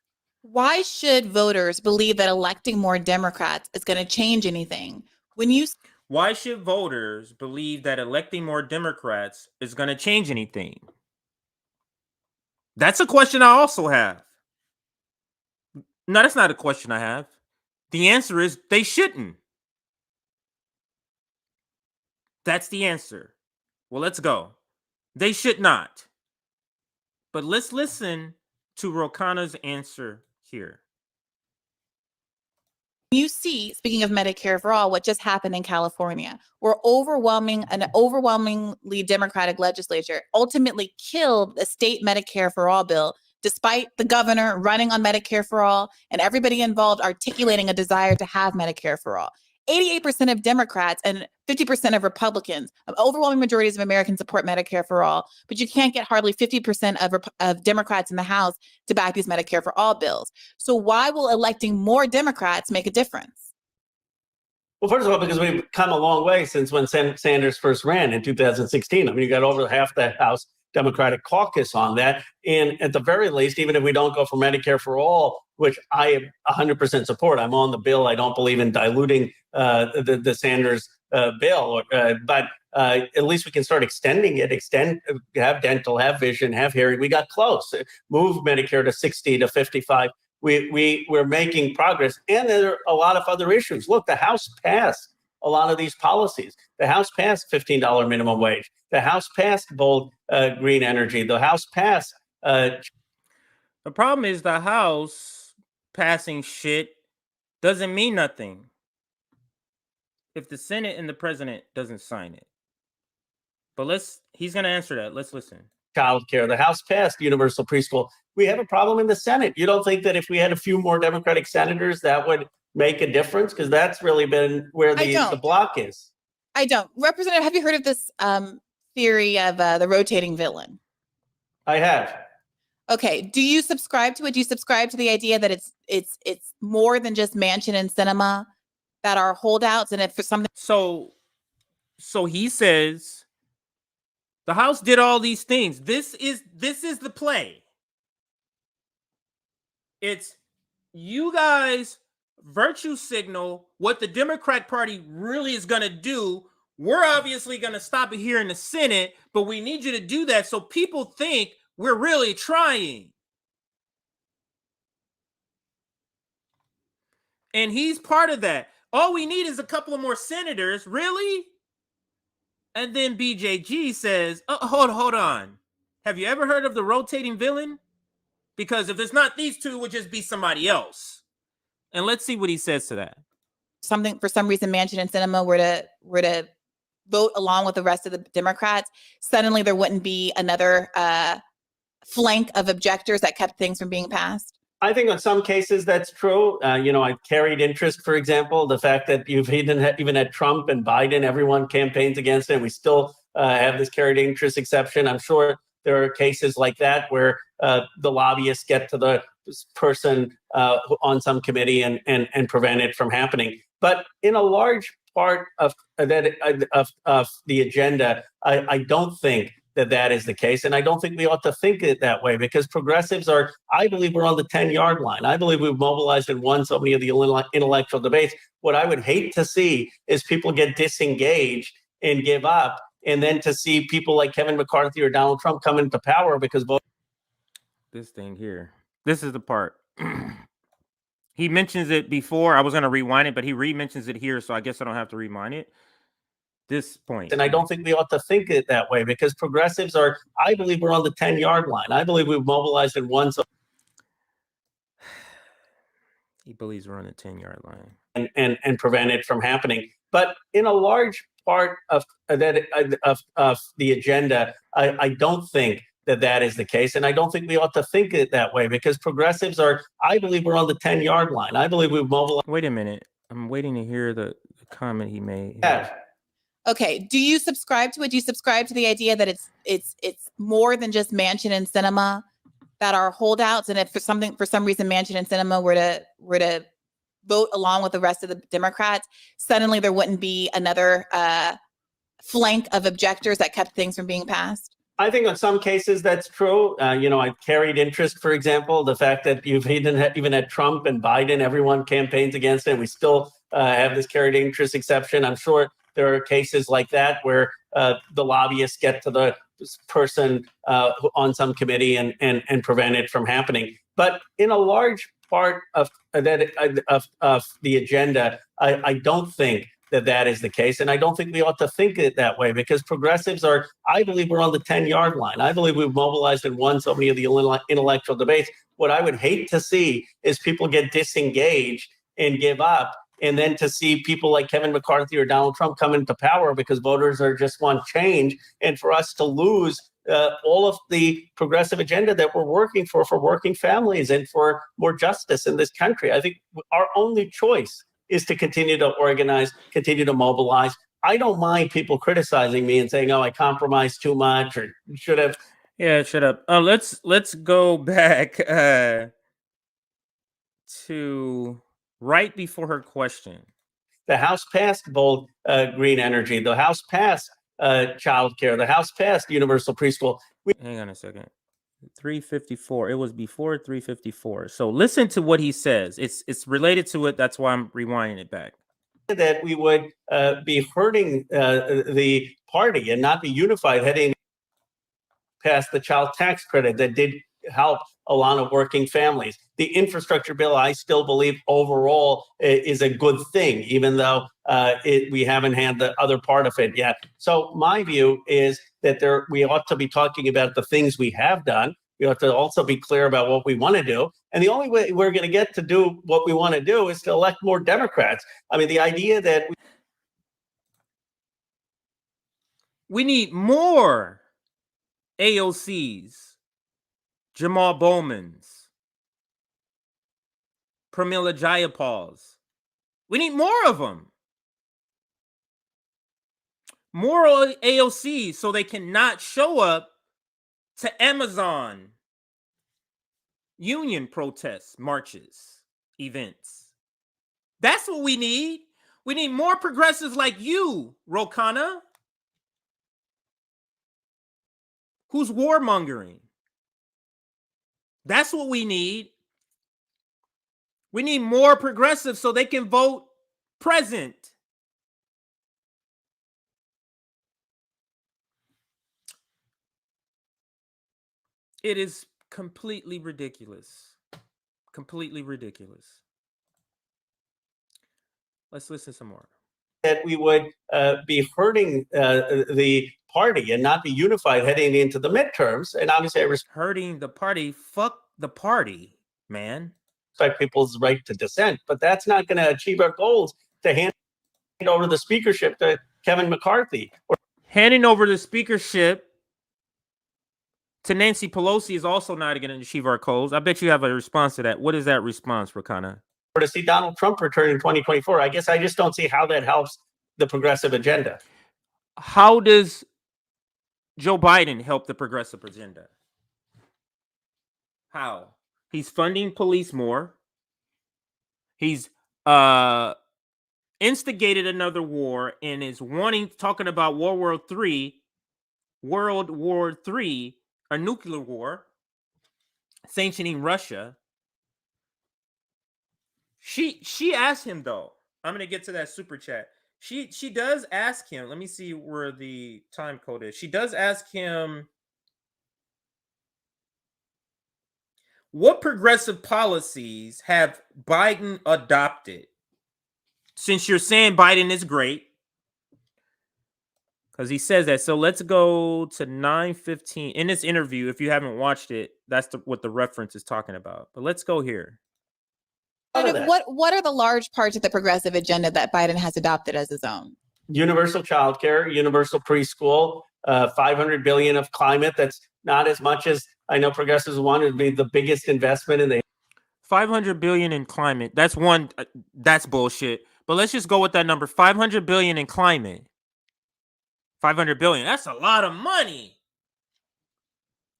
Why should voters believe that electing more Democrats is going to change anything? Why should voters believe that electing more Democrats is going to change anything? That's a question I also have. No, that's not a question I have. The answer is they shouldn't. That's the answer. Well, let's go. They should not. But let's listen to Khanna's answer here. You see, speaking of Medicare for All, what just happened in California, where an overwhelmingly Democratic legislature ultimately killed the state Medicare for All bill, despite the governor running on Medicare for All and everybody involved articulating a desire to have Medicare for All. 88% of Democrats and 50% of Republicans, overwhelming majorities of Americans support Medicare for All, but you can't get hardly 50% of Democrats in the House to back these Medicare for All bills. So why will electing more Democrats make a difference? Well, first of all, because we've come a long way since when Sanders first ran in 2016. I mean, you got over half the House Democratic caucus on that. And at the very least, even if we don't go for Medicare for All, which I 100% support, I'm on the bill. I don't believe in diluting the Sanders bill, but at least we can start extending it, have dental, have vision, have hearing. We got close. Move Medicare to 60 to 55. We're making progress. And there are a lot of other issues. Look, the House passed a lot of these policies. The House passed $15 minimum wage. The House passed bold green energy. The House passed. The problem is the House passing shit doesn't mean nothing if the Senate and the president doesn't sign it. But he's going to answer that. Let's listen. Child care. The House passed universal preschool. We have a problem in the Senate. You don't think that if we had a few more Democratic senators, that would make a difference? Because that's really been where the block is. I don't. Representative, have you heard of this theory of the rotating villain? I have. Okay. Do you subscribe to it? Do you subscribe to the idea that it's more than just Manchin and Sinema that are holdouts? And if for something, so he says the House did all these things. This is the play. It's you guys virtue signal what the Democrat Party really is going to do. We're obviously going to stop it here in the Senate, but we need you to do that so people think we're really trying. And he's part of that. All we need is a couple of more senators, really? And then BJG says, oh, hold on. Have you ever heard of the rotating villain? Because if it's not these two, it would just be somebody else. And let's see what he says to that. For some reason, Manchin and Sinema were to vote along with the rest of the Democrats, suddenly there wouldn't be another flank of objectors that kept things from being passed? I think in some cases that's true. I carried interest, for example, the fact that you've even had Trump and Biden, everyone campaigns against it. We still have this carried interest exception. I'm sure there are cases like that where the lobbyists get to the person on some committee and prevent it from happening. But in a large part of the agenda, I don't think that is the case. And I don't think we ought to think it that way, because progressives I believe we're on the 10-yard line. I believe we've mobilized and won so many of the intellectual debates. What I would hate to see is people get disengaged and give up, and then to see people like Kevin McCarthy or Donald Trump come into power because this thing here. This is the part. He mentions it before. I was going to rewind it, but he re-mentions it here, so I guess I don't have to rewind it. This point. And I don't think we ought to think it that way, because progressives I believe we're on the 10-yard line. I believe we've mobilized and won. So he believes we're on the 10-yard line. And prevent it from happening. But in a large part of the agenda, I don't think that that is the case. And I don't think we ought to think it that way, because progressives are, I believe we're on the 10-yard line. I believe we've mobilized. Wait a minute. I'm waiting to hear the comment he made. Okay. Do you subscribe to it? Do you subscribe to the idea that it's more than just Manchin and Sinema that are holdouts? And if for some reason Manchin and Sinema were to vote along with the rest of the Democrats, suddenly there wouldn't be another flank of objectors that kept things from being passed? I think in some cases that's true. I carried interest, for example, the fact that you've even had Trump and Biden, everyone campaigns against it. We still have this carried interest exception. I'm sure there are cases like that where the lobbyists get to the person on some committee and prevent it from happening. But in a large part of the agenda, I don't think that is the case. And I don't think we ought to think it that way, because progressives are, I believe we're on the 10-yard line. I believe we've mobilized and won so many of the intellectual debates. What I would hate to see is people get disengaged and give up, and then to see people like Kevin McCarthy or Donald Trump come into power because voters just want change, and for us to lose all of the progressive agenda that we're working for working families and for more justice in this country. I think our only choice is to continue to organize, continue to mobilize. I don't mind people criticizing me and saying, "Oh, I compromised too much," or should have. Yeah, shut up. Let's go back to right before her question. The House passed bold green energy. The House passed child care. The House passed universal preschool. Hang on a second. 354. It was before 354. So listen to what he says. It's related to it. That's why I'm rewinding it back. That we would be hurting the party and not be unified heading past the child tax credit that did help a lot of working families. The infrastructure bill, I still believe overall is a good thing, even though we haven't had the other part of it yet. So my view is that we ought to be talking about the things we have done. We ought to also be clear about what we want to do. And the only way we're going to get to do what we want to do is to elect more Democrats. I mean, the idea that we need more AOCs, Jamal Bowman's, Pramila Jayapal's. We need more of them. More AOCs so they cannot show up to Amazon union protests, marches, events. That's what we need. We need more progressives like you, Khanna, who's warmongering. That's what we need. We need more progressives so they can vote present. It is completely ridiculous. Completely ridiculous. Let's listen some more. That we would be hurting the party and not be unified heading into the midterms. And obviously, hurting the party. Fuck the party, man. Respect people's right to dissent, but that's not going to achieve our goals to hand over the speakership to Kevin McCarthy. Handing over the speakership to Nancy Pelosi is also not going to achieve our goals. I bet you have a response to that. What is that response, Khanna? Or to see Donald Trump return in 2024. I guess I just don't see how that helps the progressive agenda. How does Joe Biden help the progressive agenda? How? He's funding police more. He's instigated another war and is talking about World War III, a nuclear war, sanctioning Russia. She asked him, though. I'm gonna get to that super chat. She does ask him. Let me see where the time code is. She does ask him, what progressive policies have Biden adopted? Since you're saying Biden is great, because he says that. So let's go to 9:15 in this interview. If you haven't watched it, that's what the reference is talking about. But let's go here. What are the large parts of the progressive agenda that Biden has adopted as his own? Universal child care, universal preschool, $500 billion of climate. That's not as much as I know progressives want. It'd be the biggest investment in the 500 billion in climate. That's one. That's bullshit. But let's just go with that number. 500 billion in climate. 500 billion. That's a lot of money.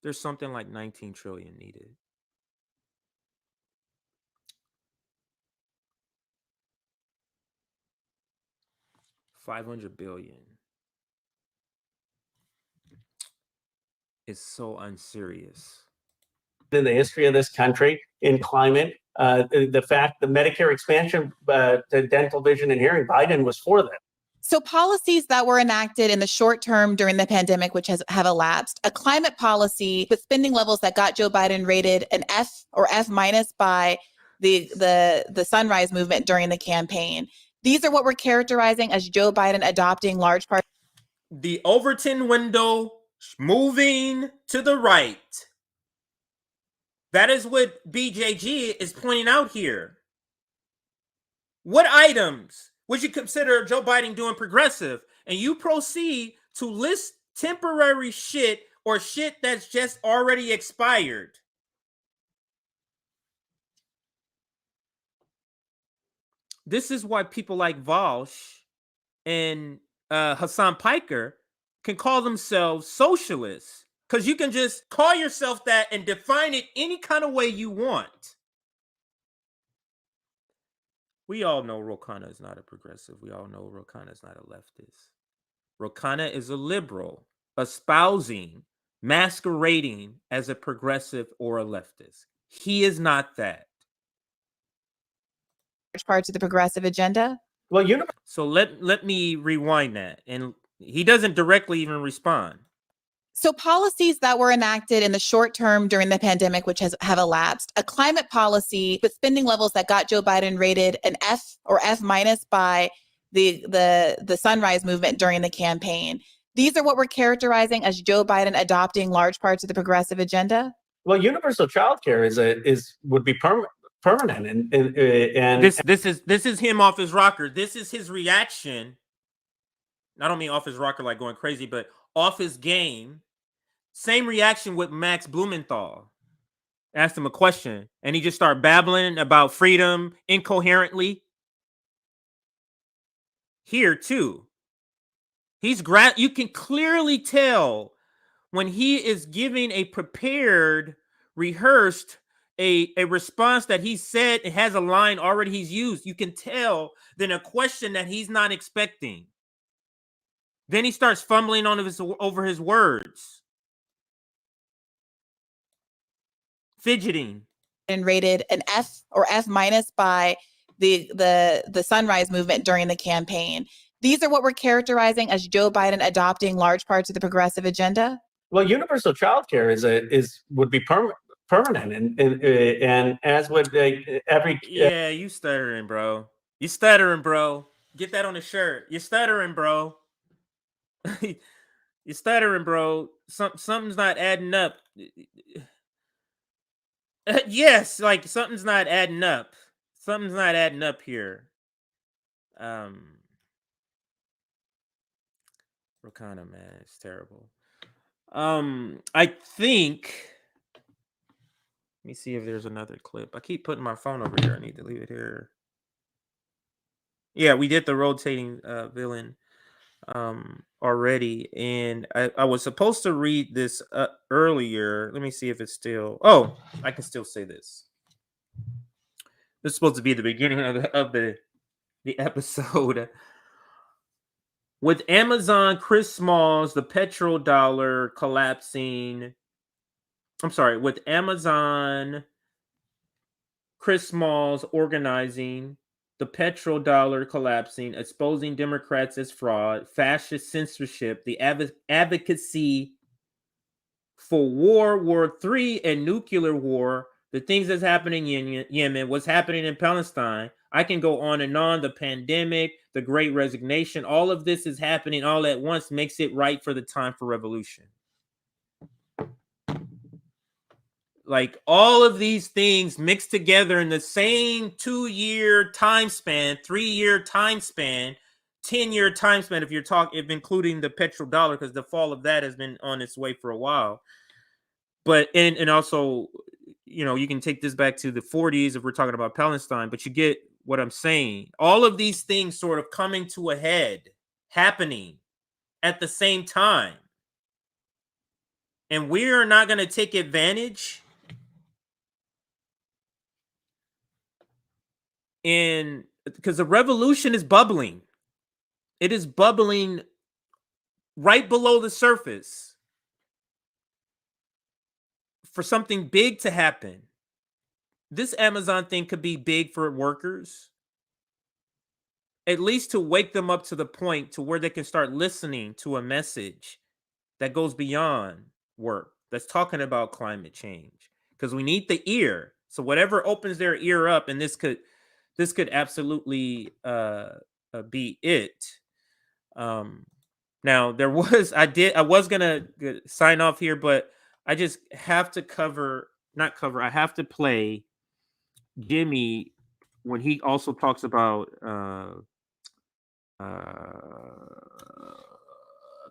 There's something like 19 trillion needed. $500 billion. It's so unserious. In the history of this country in climate, the fact the Medicare expansion to dental, vision, and hearing, Biden was for that. So policies that were enacted in the short term during the pandemic, which have elapsed, a climate policy with spending levels that got Joe Biden rated an F or F minus by the Sunrise Movement during the campaign. These are what we're characterizing as Joe Biden adopting large parts. The Overton window moving to the right. That is what BJG is pointing out here. What items would you consider Joe Biden doing progressive? And you proceed to list temporary shit or shit that's just already expired. This is why people like Wolff and Hassan Piker can call themselves socialists. Because you can just call yourself that and define it any kind of way you want. We all know Khanna is not a progressive. We all know Khanna is not a leftist. Khanna is a liberal, espousing, masquerading as a progressive or a leftist. He is not that. Parts of the progressive agenda. Well, so let me rewind that. And he doesn't directly even respond. So policies that were enacted in the short term during the pandemic, which have elapsed, a climate policy with spending levels that got Joe Biden rated an F or F minus by the Sunrise Movement during the campaign. These are what we're characterizing as Joe Biden adopting large parts of the progressive agenda. Well, universal child care would be permanent, and this is him off his rocker. This is his reaction. I don't mean off his rocker like going crazy, but off his game. Same reaction with Max Blumenthal. Asked him a question, and he just started babbling about freedom incoherently. Here too, you can clearly tell when he is giving a prepared, rehearsed, a response that he said it has a line already he's used. You can tell then a question that he's not expecting. Then he starts fumbling over his words. Fidgeting. And rated an F or F minus by the Sunrise Movement during the campaign. These are what we're characterizing as Joe Biden adopting large parts of the progressive agenda. Well, universal child care would be permanent, and as would every. Yeah, you stuttering, bro. You stuttering, bro. Get that on the shirt. You're stuttering, bro. You're stuttering, bro. Something's not adding up. Yes, like something's not adding up. Something's not adding up here. Khanna, man, it's terrible. I think. Let me see if there's another clip. I keep putting my phone over here. I need to leave it here. Yeah, we did the rotating villain already, and I was supposed to read this earlier. Let me see if it's still. Oh, I can still say this. This is supposed to be the beginning of the episode. With Amazon, Chris Smalls, the petrodollar collapsing. I'm sorry. With Amazon, Chris Smalls organizing, the petrodollar collapsing, exposing Democrats as fraud, fascist censorship, the advocacy for War III, and nuclear war, the things that's happening in Yemen, what's happening in Palestine. I can go on and on. The pandemic, the Great Resignation, all of this is happening all at once, makes it right for the time for revolution. Like all of these things mixed together in the same 2-year time span, 3-year time span, 10-year time span, if including the petrodollar, because the fall of that has been on its way for a while. But and also, you can take this back to the 40s if we're talking about Palestine, but you get what I'm saying. All of these things sort of coming to a head, happening at the same time. And we are not going to take advantage because the revolution is bubbling. It is bubbling right below the surface for something big to happen. This Amazon thing could be big for workers, at least to wake them up to the point to where they can start listening to a message that goes beyond work, that's talking about climate change, because we need the ear. So whatever opens their ear up, and this could absolutely be it. Now I was gonna sign off here, but I just have to I have to play Jimmy when he also talks about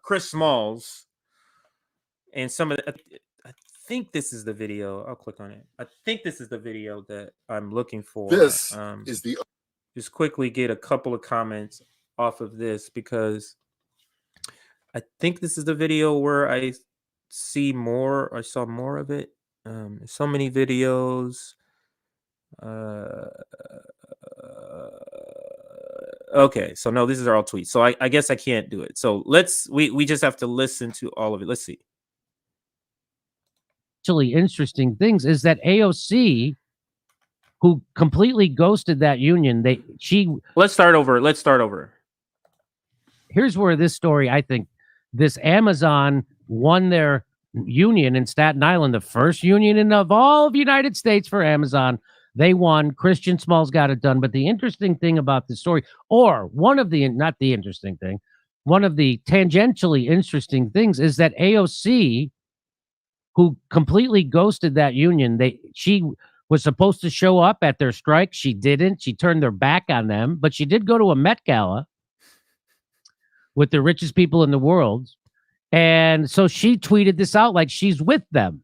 Chris Smalls and some of the, I think this is the video. I'll click on it. I think this is the video that I'm looking for. This is the just quickly get a couple of comments off of this, because I think this is the video where I saw more of it. So many videos. Okay, so no, these are all tweets. So I guess I can't do it. So we just have to listen to all of it. Let's see. Actually interesting things is that AOC, who completely ghosted that union, let's start over. Here's where this story, I think, this Amazon won their union in Staten Island, the first union of all of the United States for Amazon. They won. Christian Smalls got it done. But the interesting thing about the story, or one of the tangentially interesting things, is that AOC, who completely ghosted that union, she was supposed to show up at their strike. She didn't. She turned their back on them, but she did go to a Met Gala with the richest people in the world. And so she tweeted this out like she's with them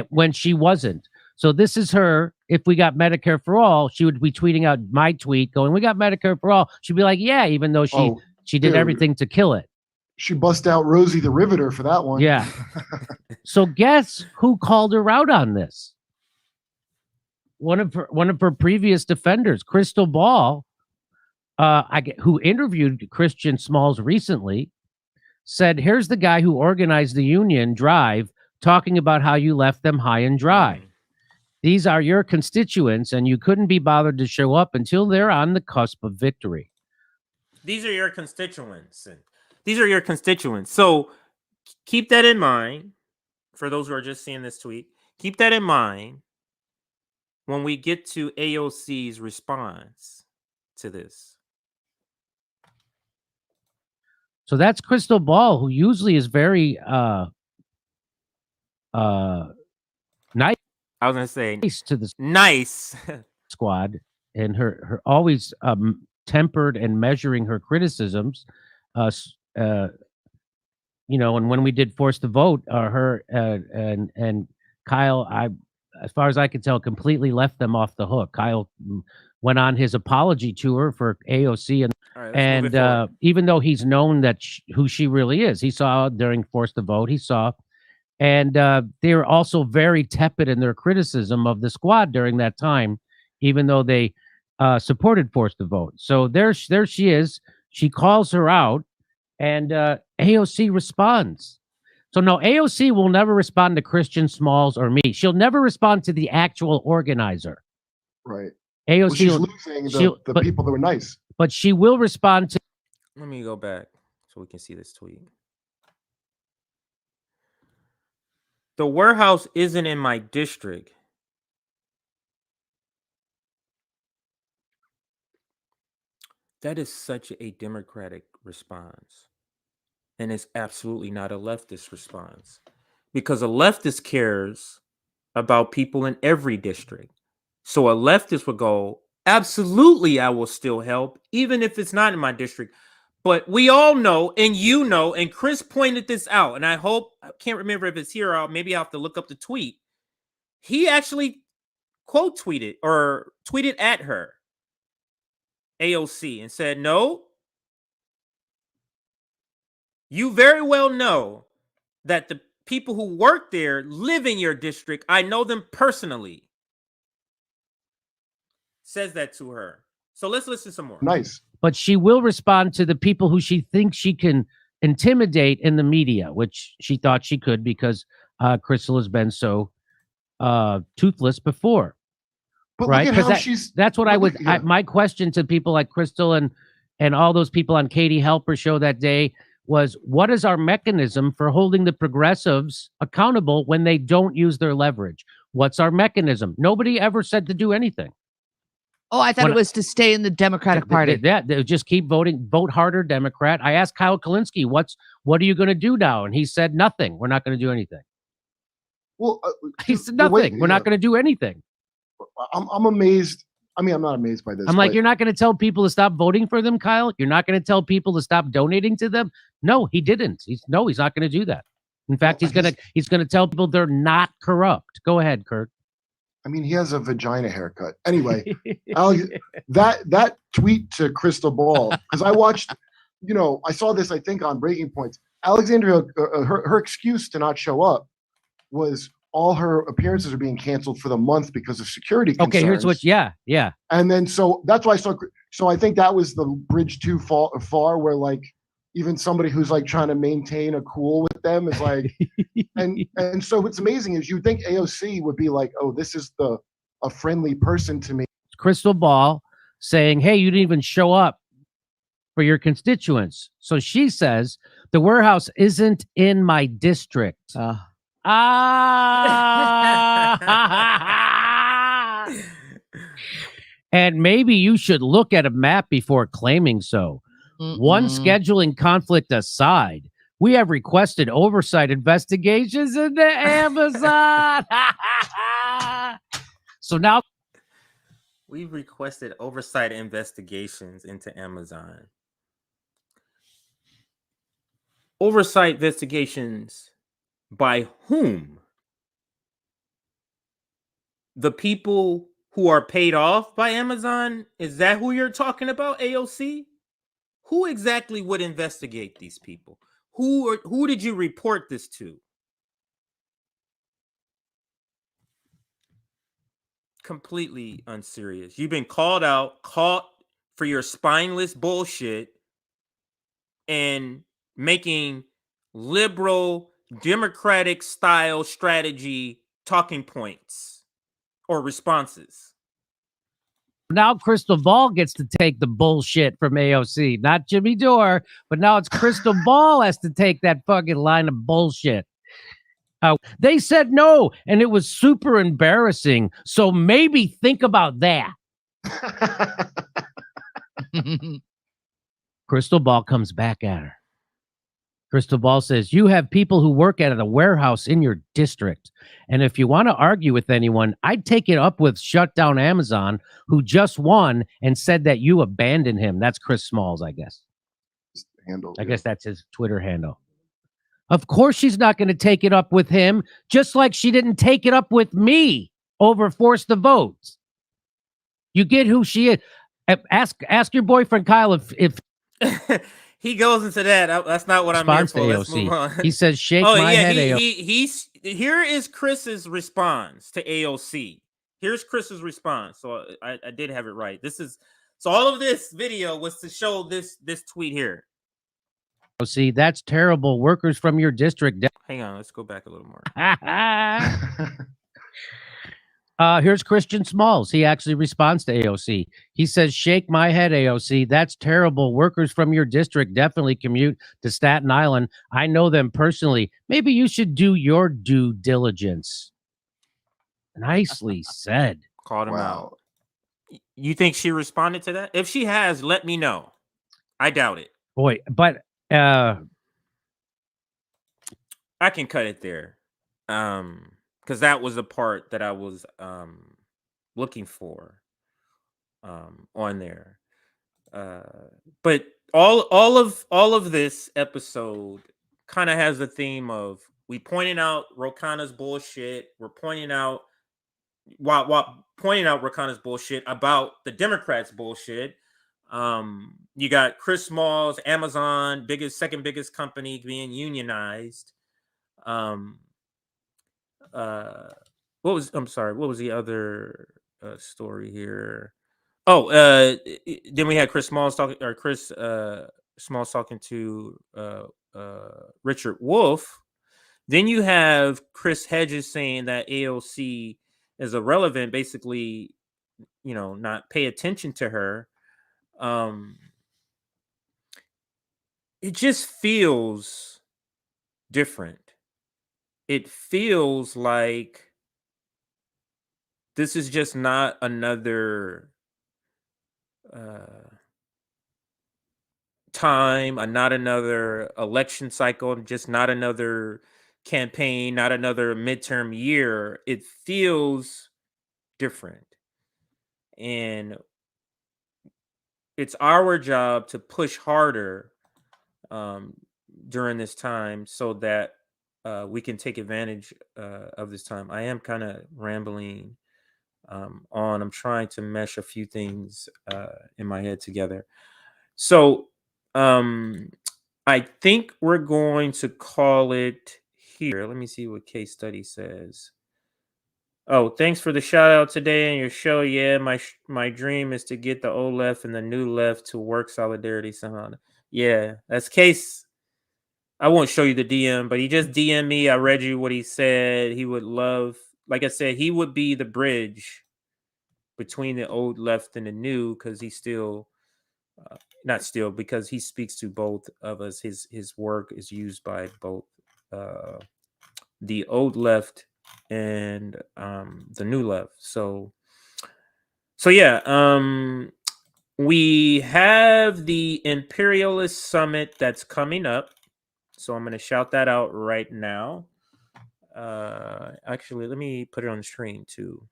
when she wasn't. So this is her. If we got Medicare for all, she would be tweeting out my tweet going, "We got Medicare for all." She'd be like, "Yeah," even though she did everything to kill it. She bust out Rosie the Riveter for that one. Yeah. So guess who called her out on this? One of her previous defenders, Crystal Ball, who interviewed Christian Smalls recently, said, "Here's the guy who organized the union drive talking about how you left them high and dry. These are your constituents, and you couldn't be bothered to show up until they're on the cusp of victory." These are your constituents. So keep that in mind for those who are just seeing this tweet. Keep that in mind when we get to AOC's response to this. So that's Crystal Ball, who usually is very nice. I was gonna say to the nice squad, and her always tempered and measuring her criticisms. And when we did Force to Vote, her and Kyle, as far as I could tell, completely left them off the hook. Kyle went on his apology tour for AOC, and even though he's known that who she really is, he saw during Force to Vote, and they were also very tepid in their criticism of the squad during that time, even though they supported Force to Vote. So there she is. She calls her out, and AOC responds. So no, AOC will never respond to Christian Smalls or me. She'll never respond to the actual organizer. Right. AOC, she's losing the people that were nice. But she will respond to. Let me go back so we can see this tweet. The warehouse isn't in my district. That is such a Democratic response. And it's absolutely not a leftist response. Because a leftist cares about people in every district. So a leftist would go, absolutely, I will still help, even if it's not in my district. But we all know, and you know, and Chris pointed this out, and I can't remember if it's here or maybe I'll have to look up the tweet. He actually quote tweeted or tweeted at her, AOC, and said, no, you very well know that the people who work there live in your district. I know them personally. Says that to her. So let's listen some more. Nice. But she will respond to the people who she thinks she can intimidate in the media, which she thought she could because Crystal has been so toothless before. But right? look at how That's what I would. My question to people like Crystal and all those people on Katie Halper's show that day was, what is our mechanism for holding the progressives accountable when they don't use their leverage? What's our mechanism? Nobody ever said to do anything. Oh, I thought it was to stay in the Democratic Party. They just keep voting, vote harder, Democrat. I asked Kyle Kalinske, what are you going to do now? And he said, nothing. We're not going to do anything. Well, he said nothing. We're not going to do anything. I'm amazed. I mean, I'm not amazed by this. I'm like, you're not going to tell people to stop voting for them, Kyle? You're not going to tell people to stop donating to them? No, he didn't. He's not going to do that. In fact, he's going to tell people they're not corrupt. Go ahead, Kurt. I mean, he has a vagina haircut. Anyway, Alex, that tweet to Crystal Ball, because I watched, I saw this, I think, on Breaking Points. Alexandria, her excuse to not show up was all her appearances are being canceled for the month because of security concerns. Okay, here's what, yeah. And then, so that's why I saw, so I think that was the bridge too far where, like, even somebody who's like trying to maintain a cool with them is like, and so what's amazing is you think AOC would be like, oh, this is a friendly person to me. Crystal Ball saying, hey, you didn't even show up for your constituents. So she says, the warehouse isn't in my district. And maybe you should look at a map before claiming so. One scheduling conflict aside, we have requested oversight investigations into Amazon. So now we've requested oversight investigations into Amazon. Oversight investigations by whom? The people who are paid off by Amazon? Is that who you're talking about, AOC? Who exactly would investigate these people? Who did you report this to? Completely unserious. You've been called out, caught for your spineless bullshit and making liberal Democratic style strategy talking points or responses. Now Crystal Ball gets to take the bullshit from AOC, not Jimmy Dore, but now it's Crystal Ball has to take that fucking line of bullshit. They said no, and it was super embarrassing. So maybe think about that. Crystal Ball comes back at her. Crystal Ball says, you have people who work at a warehouse in your district. And if you want to argue with anyone, I'd take it up with Shut Down Amazon, who just won and said that you abandoned him. That's Chris Smalls, I guess. I guess that's his Twitter handle. Of course she's not going to take it up with him, just like she didn't take it up with me over Force the Votes. You get who she is. Ask your boyfriend, Kyle, if he goes into that. That's not what I'm here for. Let's move on. He says, shake my head, AOC. Here is Chris's response to AOC. Here's Chris's response. So I did have it right. So all of this video was to show this tweet here. See, that's terrible. Workers from your district. Hang on, let's go back a little more. Here's Christian Smalls. He actually responds to AOC. He says, shake my head, AOC. That's terrible. Workers from your district definitely commute to Staten Island. I know them personally. Maybe you should do your due diligence. Nicely said. Called him out. You think she responded to that? If she has, let me know. I doubt it. Boy, but I can cut it there. Because that was the part that I was looking for on there. But all of this episode kind of has the theme of we pointing out Rokana's bullshit. We're pointing out while pointing out Rokana's bullshit about the Democrats' bullshit. You got Chris Small's Amazon, second biggest company being unionized. I'm sorry, what was the other story here? Oh, then we had Chris Smalls talking to Richard Wolff. Then you have Chris Hedges saying that AOC is irrelevant, basically, not pay attention to her. It just feels different. It feels like this is just not another time, not another election cycle, just not another campaign, not another midterm year. It feels different. And it's our job to push harder during this time so that we can take advantage of this time. I am kind of rambling on. I'm trying to mesh a few things in my head together. So I think we're going to call it here. Let me see what case study says. Oh, thanks for the shout out today in your show. Yeah, my dream is to get the old left and the new left to work solidarity somehow. Yeah, that's case. I won't show you the DM, but he just DM'd me. I read you what he said. He would love, like I said, he would be the bridge between the old left and the new, because he's still not still, because he speaks to both of us. His work is used by both the old left and the new left. So yeah, we have the Imperialist Summit that's coming up. So I'm going to shout that out right now. Actually, let me put it on the screen too.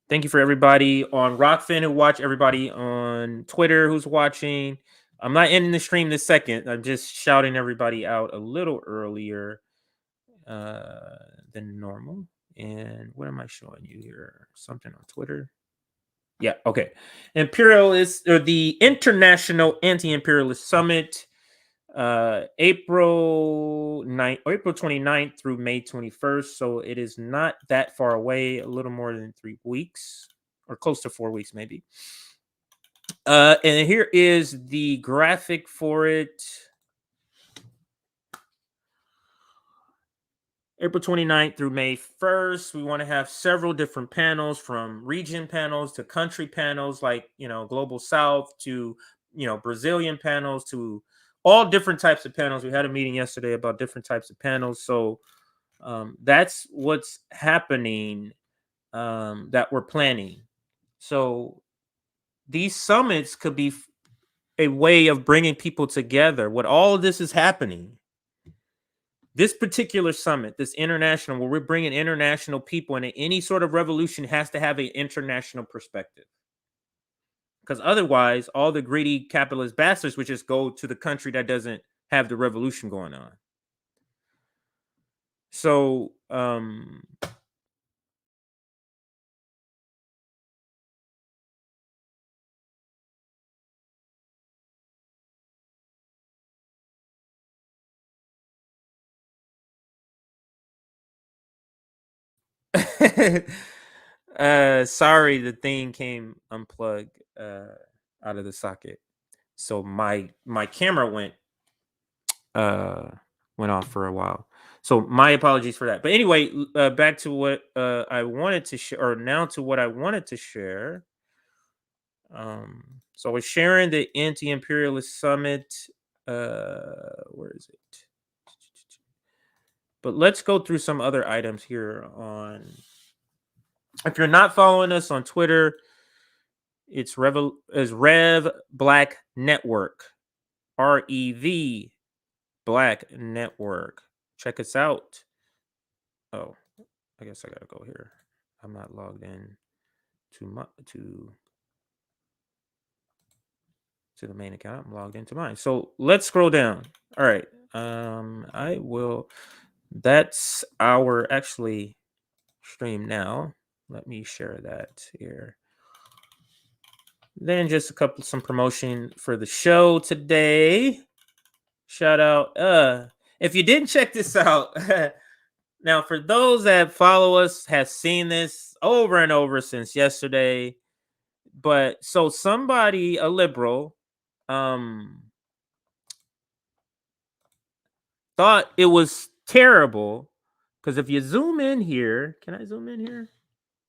Thank you for everybody on Rockfin who watch, everybody on Twitter who's watching. I'm not ending the stream this second. I'm just shouting everybody out a little earlier than normal. And what am I showing you here? Something on Twitter. Yeah, okay. Imperialist, or the International Anti-Imperialist Summit, April 29th through May 21st. So it is not that far away, a little more than 3 weeks, or close to 4 weeks, maybe. And here is the graphic for it. April 29th through May 1st. We want to have several different panels, from region panels to country panels, like, Global South, to, Brazilian panels, to all different types of panels. We had a meeting yesterday about different types of panels. So that's what's happening, that we're planning. So these summits could be a way of bringing people together. What all of this is happening, this particular summit, this international, where we're bringing international people, and any sort of revolution has to have an international perspective. Because otherwise, all the greedy capitalist bastards would just go to the country that doesn't have the revolution going on. So, sorry, the thing came unplugged out of the socket. So my camera went off for a while. So my apologies for that. But anyway, back to what I wanted to share, or now to what I wanted to share. So I was sharing the anti-imperialist summit. Where is it? But let's go through some other items here on. If you're not following us on Twitter, it's Rev Black Network, REV Black Network. Check us out. Oh, I guess I gotta go here. I'm not logged in to to the main account. I'm logged into mine. So let's scroll down. All right. I will. That's our actually stream now. Let me share that here. Then just some promotion for the show today. Shout out. If you didn't check this out, now for those that follow us have seen this over and over since yesterday. But so somebody, a liberal, thought it was terrible because if you zoom in here, can I zoom in here?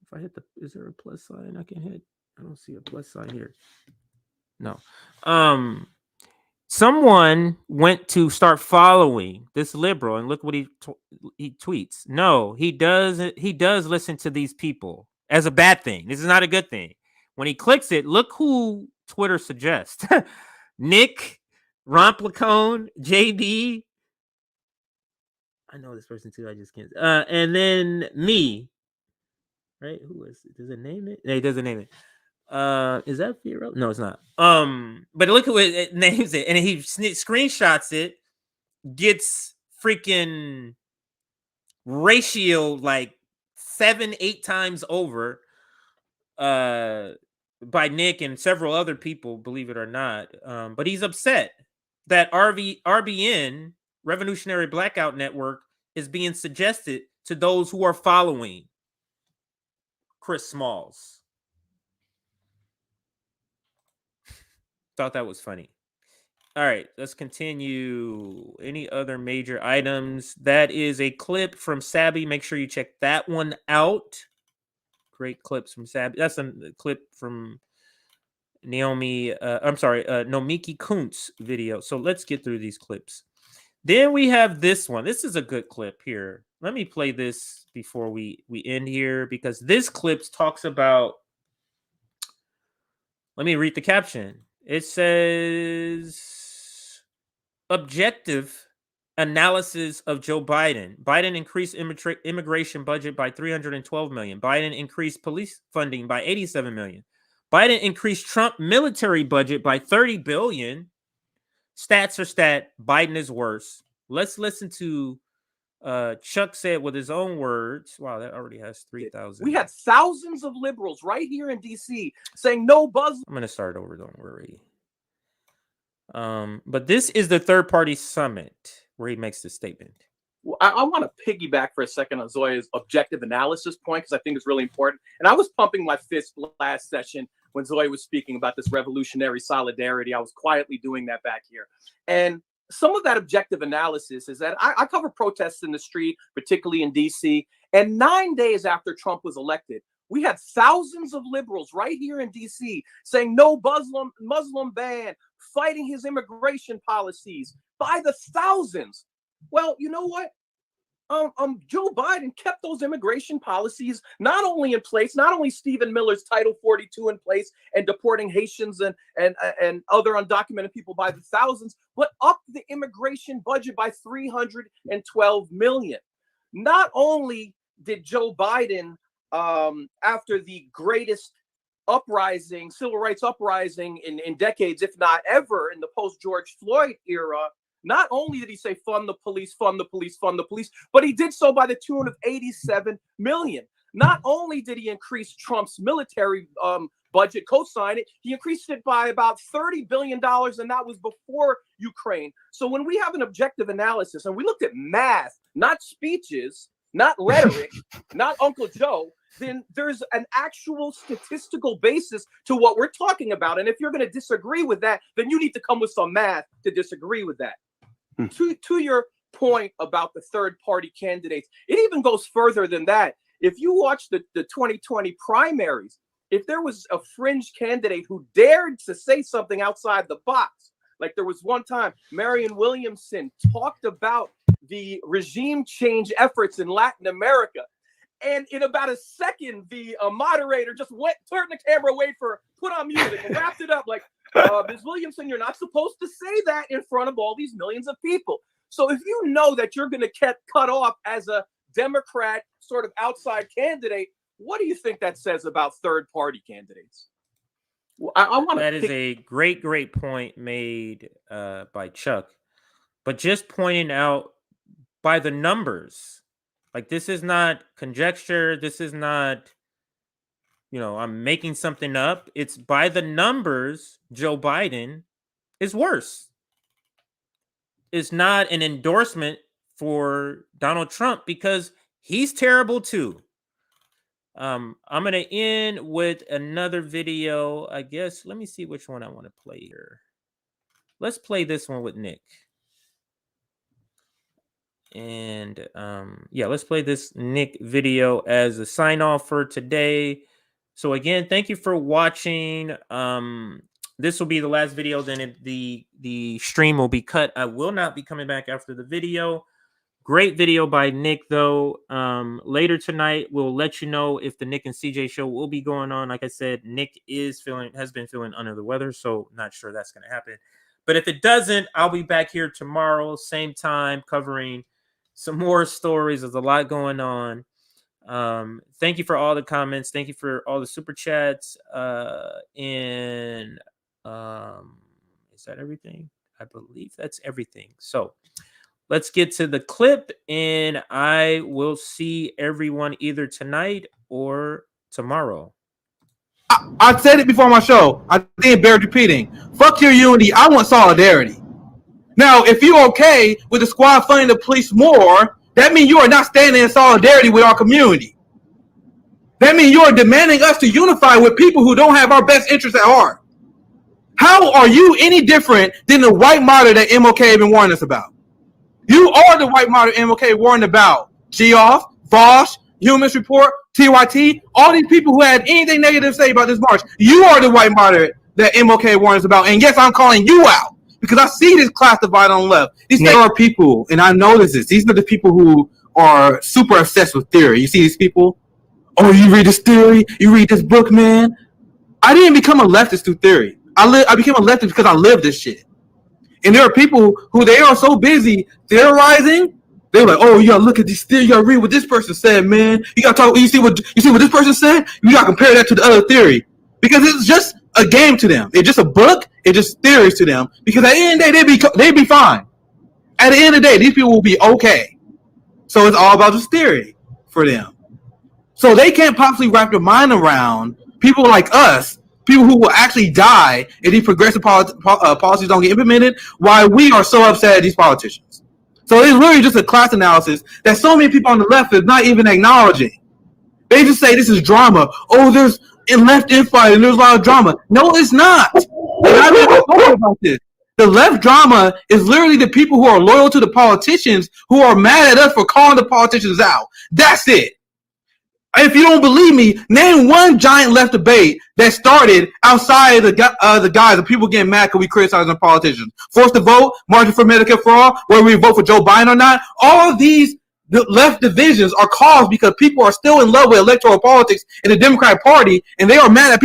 If I hit is there a plus sign I can hit? I don't see a plus sign here. No. Someone went to start following this liberal, and look what he tweets. No, he does listen to these people as a bad thing. This is not a good thing. When he clicks it, look who Twitter suggests. Nick, Romplicone, JD. I know this person too. I just can't. And then me. Right? Who is it? Does it name it? No, he doesn't name it. Is that Firo? No, it's not. But look at what it names it, and he screenshots it, gets freaking ratioed like 7-8 times over by Nick and several other people, believe it or not. But he's upset that RBN, Revolutionary Blackout Network, is being suggested to those who are following Chris Smalls. Thought that was funny. All right, let's continue. Any other major items? That is a clip from Sabby. Make sure you check that one out. Great clips from Sabby. That's a clip from Nomiki Kuntz video. So let's get through these clips. Then we have this one. This is a good clip here. Let me play this before we end here, because this clip talks about, let me read the caption. It says, objective analysis of Joe Biden. Biden increased immigration budget by $312 million. Biden increased police funding by $87 million. Biden increased Trump military budget by $30 billion. Stats are stat. Biden is worse. Let's listen to Chuck say it with his own words. Wow, that already has 3,000. We had thousands of liberals right here in D.C. saying no buzz. I'm going to start over. Don't worry. But this is the third party summit where he makes this statement. Well, I want to piggyback for a second on Zoya's objective analysis point, because I think it's really important. And I was pumping my fist last session when Zoya was speaking about this revolutionary solidarity. I was quietly doing that back here. And some of that objective analysis is that I cover protests in the street, particularly in D.C. And 9 days after Trump was elected, we had thousands of liberals right here in D.C. saying no Muslim ban, fighting his immigration policies by the thousands. Well, you know what? Joe Biden kept those immigration policies not only in place, not only Stephen Miller's Title 42 in place and deporting Haitians and other undocumented people by the thousands, but upped the immigration budget by $312 million. Not only did Joe Biden, after the greatest uprising, civil rights uprising in decades, if not ever, in the post-George Floyd era, not only did he say fund the police, fund the police, fund the police, but he did so by the tune of $87 million. Not only did he increase Trump's military budget, co-sign it, he increased it by about $30 billion, and that was before Ukraine. So when we have an objective analysis, and we looked at math, not speeches, not rhetoric, not Uncle Joe, then there's an actual statistical basis to what we're talking about. And if you're going to disagree with that, then you need to come with some math to disagree with that. To your point about the third party candidates, it even goes further than that. If you watch the 2020 primaries, if there was a fringe candidate who dared to say something outside the box, like there was one time Marianne Williamson talked about the regime change efforts in Latin America. And in about a second, the moderator just turned the camera away put on music and wrapped it up like, Ms. Williamson, you're not supposed to say that in front of all these millions of people. So if you know that you're going to get cut off as a Democrat sort of outside candidate, what do you think that says about third party candidates? I want that is a great point made by Chuck, but just pointing out by the numbers, like this is not conjecture. This is not, I'm making something up. It's by the numbers. Joe Biden is worse. It's not an endorsement for Donald Trump because he's terrible too. I'm going to end with another video, I guess. Let me see which one I want to play here. Let's play this one with Nick. And let's play this Nick video as a sign off for today. So again, thank you for watching. This will be the last video. Then the stream will be cut. I will not be coming back after the video. Great video by Nick, though. Later tonight, we'll let you know if the Nick and CJ show will be going on. Like I said, Nick has been feeling under the weather, so not sure that's going to happen. But if it doesn't, I'll be back here tomorrow, same time, covering some more stories. There's a lot going on. Thank you for all the comments. Thank you for all the super chats. Is that everything? I believe that's everything. So let's get to the clip, and I will see everyone either tonight or tomorrow. I said it before my show. I didn't bear repeating. Fuck your unity. I want solidarity. Now, if you're okay with the squad funding the police more, that means you are not standing in solidarity with our community. That means you are demanding us to unify with people who don't have our best interests at heart. How are you any different than the white martyr that MLK has been warning us about? You are the white martyr MLK warned about. Geoff, Vosh, Humanist Report, TYT, all these people who had anything negative to say about this march. You are the white martyr that MLK warned us about. And yes, I'm calling you out because I see this class divide on the left. These are people, and I notice this. These are the people who are super obsessed with theory. You see these people? Oh, you read this theory? You read this book, man? I didn't become a leftist through theory. I became a leftist because I live this shit. And there are people who they are so busy theorizing, they're like, oh, you gotta look at this theory, you gotta read what this person said, man. You gotta talk, you see what this person said? You gotta compare that to the other theory. Because it's just a game to them. It's just a book, it's just theories to them. Because at the end of the day, they'd be fine. At the end of the day, these people will be okay. So it's all about just theory for them. So they can't possibly wrap their mind around people like us, people who will actually die if these progressive policies don't get implemented, why we are so upset at these politicians. So it's really just a class analysis that so many people on the left is not even acknowledging. They just say this is drama. Oh, there's left infighting, there's a lot of drama. No, it's not. And I never thought about this. The left drama is literally the people who are loyal to the politicians who are mad at us for calling the politicians out. That's it. If you don't believe me, name one giant left debate that started outside the guys, the people getting mad because we criticize our politicians. Forced to vote, marching for Medicare for all, whether we vote for Joe Biden or not. All of these left divisions are caused because people are still in love with electoral politics in the Democratic Party, and they are mad at people